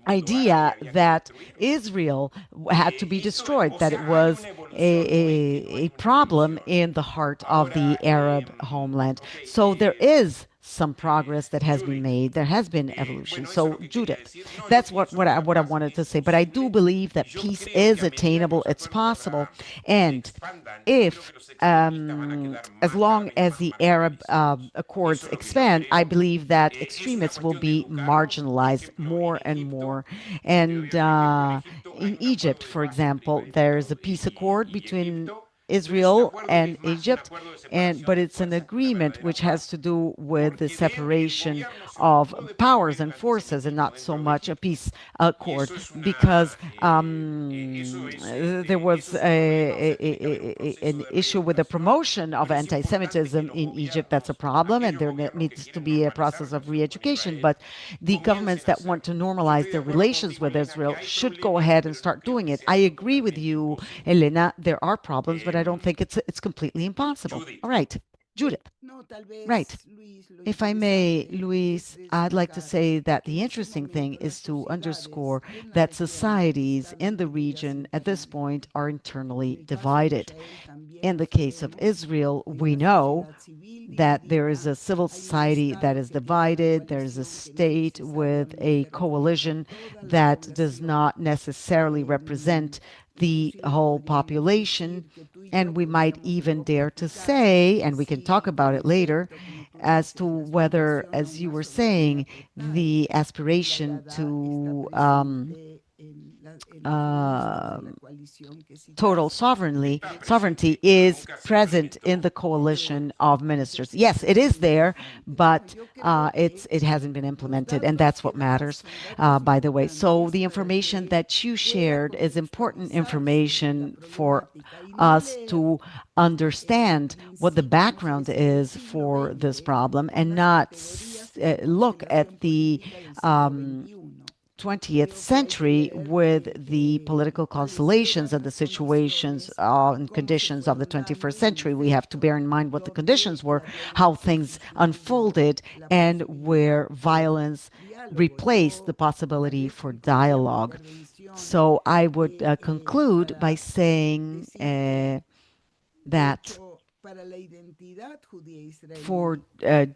idea that Israel had to be destroyed, that it was a problem in the heart of the Arab homeland. So there is some progress that has been made. There has been evolution. So Judith, that's what I wanted to say. But I do believe that peace is attainable. It's possible, and if as long as the Arab accords expand, I believe that extremists will be marginalized more and more. And in Egypt, for example, there's a peace accord between Israel and Egypt, and but it's an agreement which has to do with the separation of powers and forces, and not so much a peace accord, because there was an issue with the promotion of anti-Semitism in Egypt. That's a problem, and there needs to be a process of re-education. But the governments that want to normalize their relations with Israel should go ahead and start doing it. I agree with you, Elena. There are problems, but I don't think it's completely impossible. All right, Judith. Right. If I may, Luis, I'd like to say that the interesting thing is to underscore that societies in the region at this point are internally divided. In the case of Israel, we know that there is a civil society that is divided. There is a state with a coalition that does not necessarily represent the whole population. And we might even dare to say, and we can talk about it later, as to whether, as you were saying, the aspiration to uh, total sovereignty is present in the coalition of ministers. Yes, it is there, but it hasn't been implemented, and that's what matters, by the way. So the information that you shared is important information for us to understand what the background is for this problem, and not look at the 20th century with the political constellations and the situations and conditions of the 21st century. We have to bear in mind what the conditions were, how things unfolded, and where violence replaced the possibility for dialogue. So I would conclude by saying that for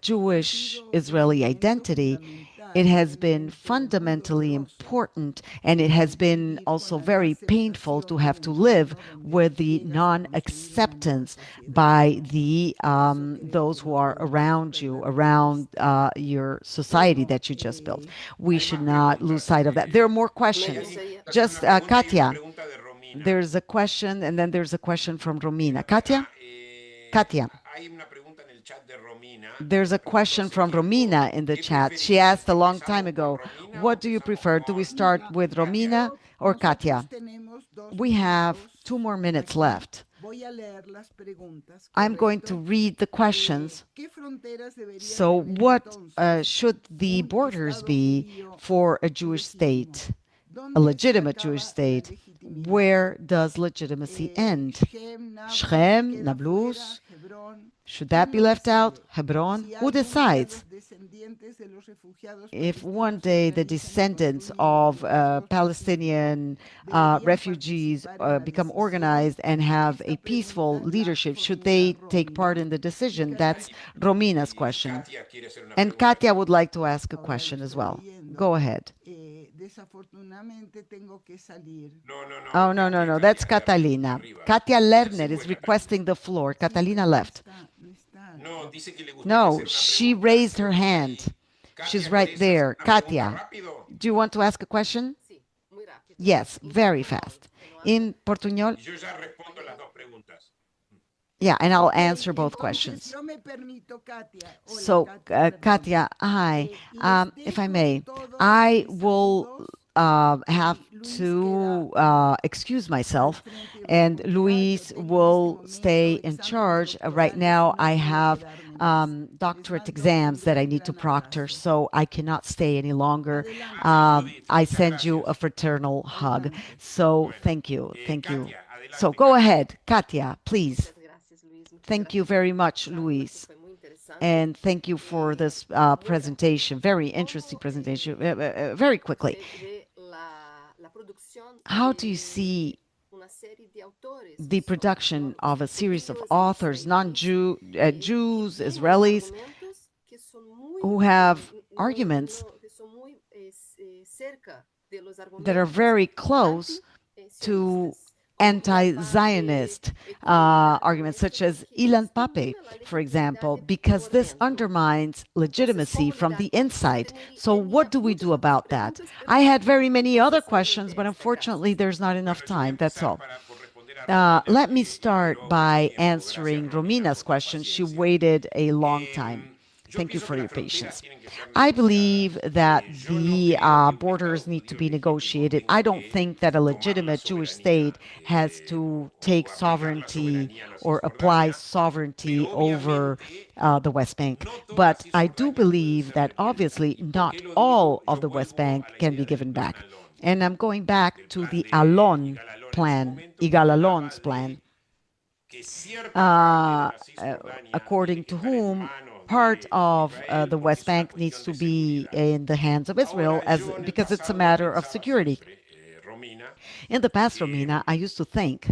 Jewish Israeli identity, it has been fundamentally important, and it has been also very painful to have to live with the non-acceptance by the those who are around you, around your society that you just built. We should not lose sight of that. There are more questions. Just Katia, there's a question, and then there's a question from Romina. Katia, there's a question from Romina in the chat. She asked a long time ago, what do you prefer? Do we start with Romina or Katia? We have 2 more minutes left. I'm going to read the questions. So what should the borders be for a Jewish state, a legitimate Jewish state? Where does legitimacy end? Shechem, Nablus, should that be left out? Hebron? Who decides? If one day the descendants of Palestinian refugees become organized and have a peaceful leadership, should they take part in the decision? That's Romina's question. And Katia would like to ask a question as well. Go ahead. Oh, no, no, no. That's Catalina. Katia Lerner is requesting the floor. Catalina left. No, she raised her hand. She's right there. Katia, do you want to ask a question? Yes, very fast. In Portuñol? Yeah, and I'll answer both questions. So, Katia, hi. If I may, I will have to excuse myself, and Luis will stay in charge. Right now, I have doctorate exams that I need to proctor, so I cannot stay any longer. I send you a fraternal hug. So thank you. Thank you. So go ahead, Katia, please. Thank you very much, Luis. And thank you for this presentation. Very interesting presentation. Very quickly, how do you see the production of a series of authors, Jews, Israelis, who have arguments that are very close to anti-Zionist arguments, such as Ilan Pape, for example, because this undermines legitimacy from the inside. So what do we do about that? I had very many other questions, but unfortunately, there's not enough time. That's all. Let me start by answering Romina's question. She waited a long time. Thank you for your patience. I believe that the borders need to be negotiated. I don't think that a legitimate Jewish state has to take sovereignty or apply sovereignty over the West Bank. But I do believe that obviously not all of the West Bank can be given back. And I'm going back to the Alon plan, Igal Alon's plan, uh, according to whom part of the West Bank needs to be in the hands of Israel as because it's a matter of security. In the past, Romina, I used to think,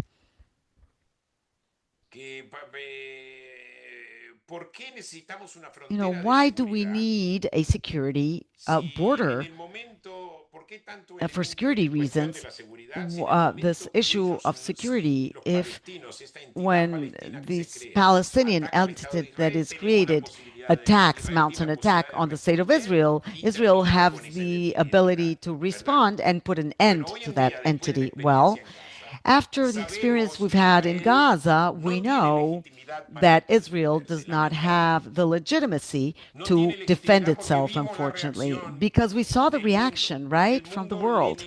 why do we need a security border for security reasons? This issue of security, if when this Palestinian entity that is created mounts an attack on the state of Israel, Israel has the ability to respond and put an end to that entity. Well, after the experience we've had in Gaza, we know that Israel does not have the legitimacy to defend itself, unfortunately, because we saw the reaction, right, from the world.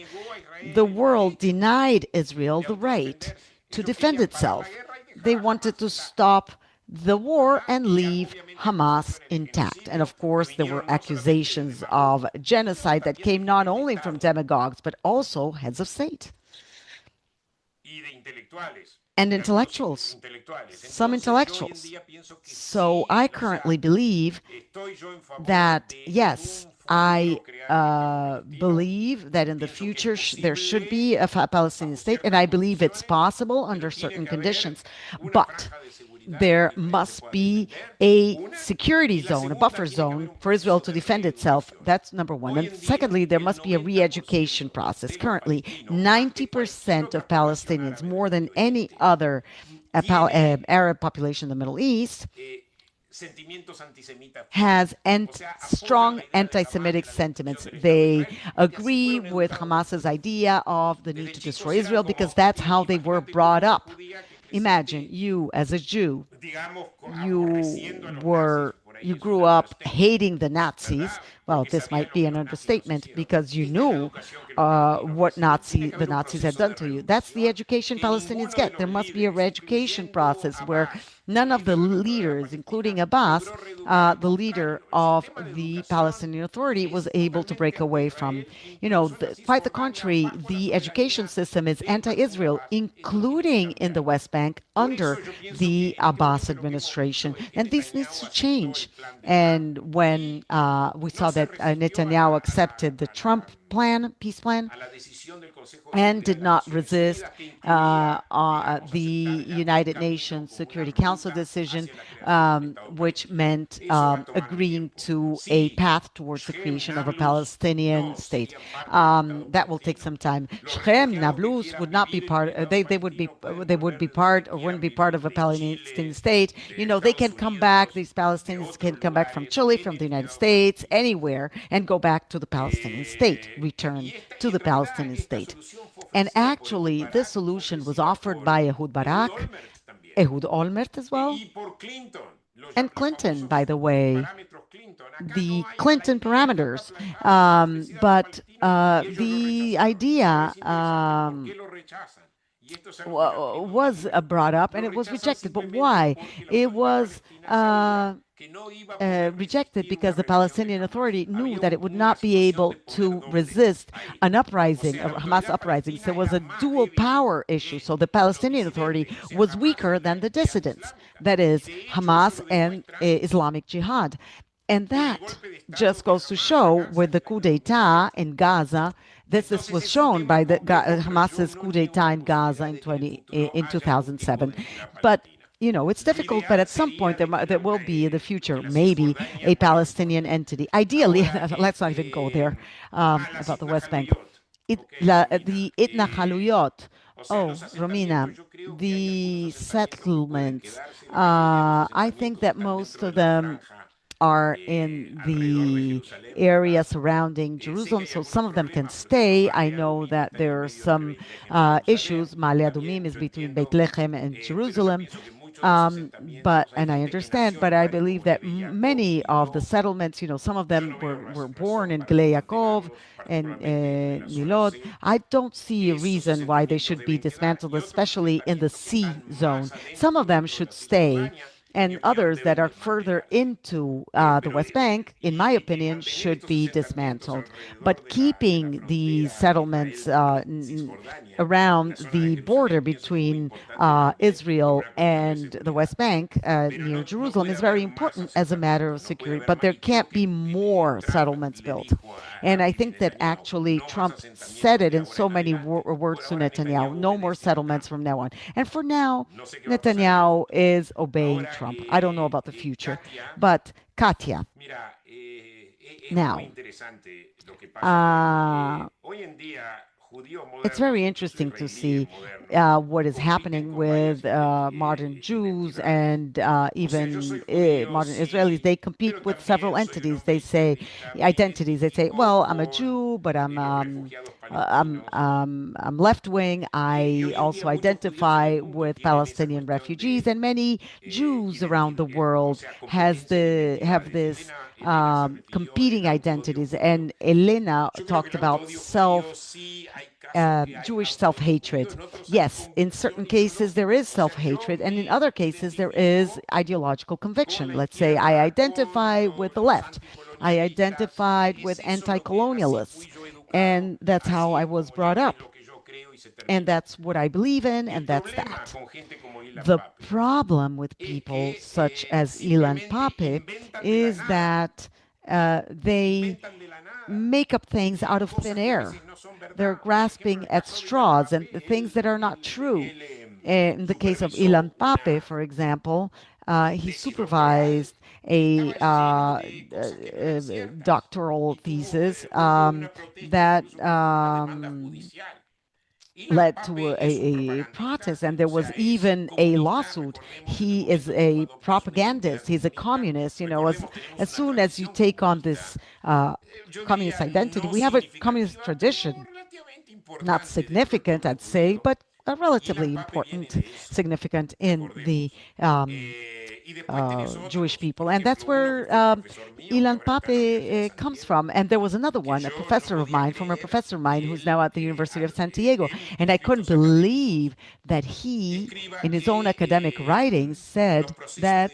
The world denied Israel the right to defend itself. They wanted to stop the war and leave Hamas intact. And of course, there were accusations of genocide that came not only from demagogues, but also heads of state and intellectuals, some intellectuals. So I currently believe that, yes, I believe that in the future there should be a Palestinian state, and I believe it's possible under certain conditions. But there must be a security zone, a buffer zone for Israel to defend itself. That's number one. And secondly, there must be a re-education process. Currently, 90% of Palestinians, more than any other Arab population in the Middle East, has strong anti-Semitic sentiments. They agree with Hamas's idea of the need to destroy Israel because that's how they were brought up. Imagine you as a Jew, you grew up hating the Nazis. Well, this might be an understatement because you knew what the Nazis had done to you. That's the education Palestinians get. There must be a re-education process where none of the leaders, including Abbas, the leader of the Palestinian Authority, was able to break away from, quite the contrary, the education system is anti-Israel, including in the West Bank under the Abbas administration. And this needs to change. And when we saw that Netanyahu accepted the Trump peace plan, and did not resist the United Nations Security Council decision, which meant agreeing to a path towards the creation of a Palestinian state. That will take some time. Shechem, Nablus would not be part. They would be part or wouldn't be part of a Palestinian state. They can come back. These Palestinians can come back from Chile, from the United States, anywhere, and go back to the Palestinian state. Return to the Palestinian state. And actually, this solution was offered by Ehud Barak, Ehud Olmert as well, And Clinton, by the way, the Clinton parameters. But the idea was brought up and it was rejected. But why? It was rejected because the Palestinian Authority knew that it would not be able to resist an uprising, a Hamas uprising. So it was a dual power issue. So the Palestinian Authority was weaker than the dissidents, that is, Hamas and Islamic Jihad. And that just goes to show with the coup d'etat in Gaza. This was shown by the Hamas's coup d'etat in Gaza in 2007. But it's difficult, but at some point there will be in the future maybe a Palestinian entity. Ideally, let's not even go there about the West Bank. The Itnachaluyot. Oh, Romina, the settlements. I think that most of them are in the area surrounding Jerusalem, so some of them can stay. I know that there are some issues. Ma'ale Adumim is between Beit Lechem and Jerusalem. And I understand, but I believe that many of the settlements, some of them were born in Gilei Yaakov and Nilod. I don't see a reason why they should be dismantled, especially in the sea zone. Some of them should stay, and others that are further into the West Bank, in my opinion, should be dismantled. But keeping these settlements around the border between Israel and the West Bank near Jerusalem is very important as a matter of security. But there can't be more settlements built. And I think that actually Trump said it in so many words to Netanyahu, no more settlements from now on. And for now, Netanyahu is obeying Trump. I don't know about the future. But Katia, now, it's very interesting to see what is happening with modern Jews and even modern Israelis. They compete with several entities. They say identities. They say, "Well, I'm a Jew, but I'm left wing. I also identify with Palestinian refugees, and many Jews around the world have this competing identities." And Elena talked about Jewish self-hatred. Yes, in certain cases there is self-hatred, and in other cases there is ideological conviction. Let's say I identify with the left. I identified with anti-colonialists, and that's how I was brought up. And that's what I believe in, and that's that. The problem with people such as Ilan Pape is that they make up things out of thin air. They're grasping at straws and the things that are not true. In the case of Ilan Pape, for example, he supervised a doctoral thesis that led to a protest, and there was even a lawsuit. He is a propagandist. He's a communist. As soon as you take on this communist identity, we have a communist tradition, not significant, I'd say, but relatively important, significant in the Jewish people. And that's where Ilan Pape comes from. And there was another one, a professor of mine, former professor of mine, who's now at the University of San Diego. And I couldn't believe that he, in his own academic writings, said that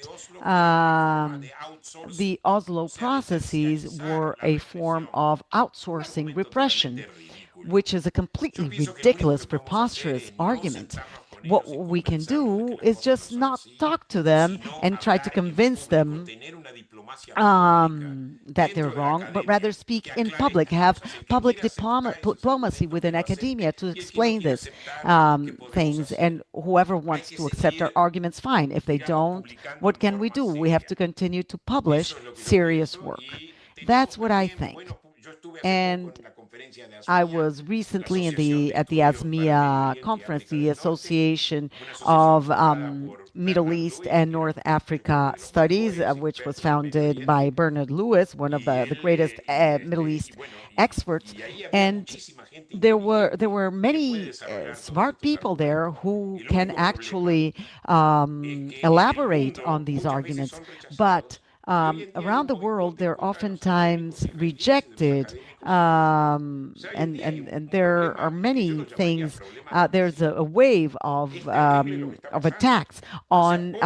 the Oslo processes were a form of outsourcing repression, which is a completely ridiculous, preposterous argument. What we can do is just not talk to them and try to convince them that they're wrong, but rather speak in public, have public diplomacy within academia to explain this things. And whoever wants to accept our arguments, fine. If they don't, what can we do? We have to continue to publish serious work. That's what I think. And I was recently in the at the ASMIA conference, the Association of Middle East and North Africa Studies, which was founded by Bernard Lewis, one of the greatest Middle East experts, and there were many smart people there who can actually elaborate on these arguments, but around the world, they're oftentimes rejected, and there are many things. There's a wave of attacks on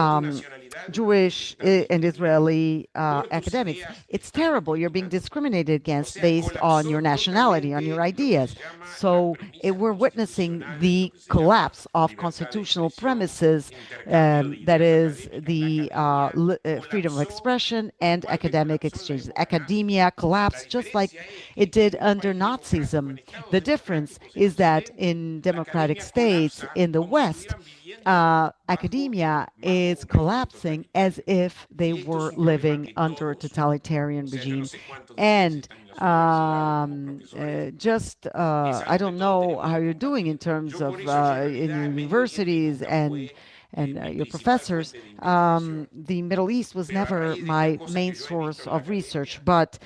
Jewish and Israeli academics. It's terrible. You're being discriminated against based on your nationality, on your ideas. So we're witnessing the collapse of constitutional premises, that is the freedom of expression and academic exchange. Academia collapsed just like it did under Nazism. The difference is that in democratic states in the West, academia is collapsing as if they were living under a totalitarian regime. And just I don't know how you're doing in terms of in your universities and your professors. The Middle East was never my main source of research, but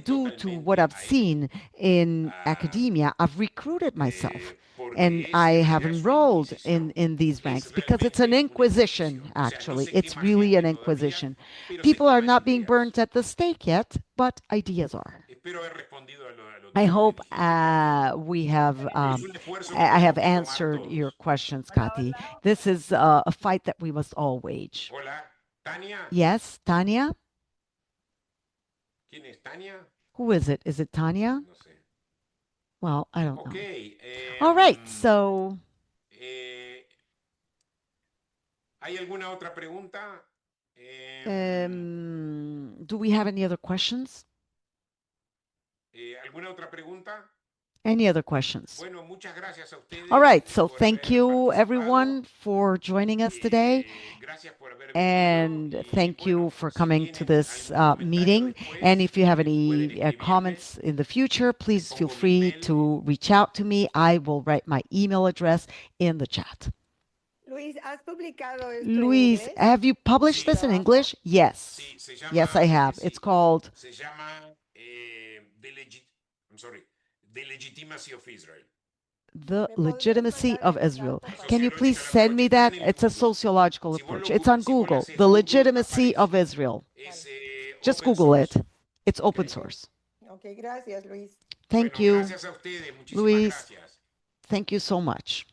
due to what I've seen in academia, I've recruited myself. And I have enrolled in these ranks because it's an inquisition, actually. It's really an inquisition. People are not being burnt at the stake yet, but ideas are. I hope I have answered your questions, Kati. This is a fight that we must all wage. Yes, Tanya? Who is it? Is it Tanya? Well, I don't know. All right, so do we have any other questions? Any other questions? All right, so thank you everyone for joining us today, and thank you for coming to this meeting. And if you have any comments in the future, please feel free to reach out to me. I will write my email address in the chat. Luis, have you published this in English? Yes. Yes, I have. It's called The Legitimacy of Israel. Can you please send me that? It's a sociological approach. It's on Google. The Legitimacy of Israel. Just Google it. It's open source. Thank you, Luis. Thank you so much.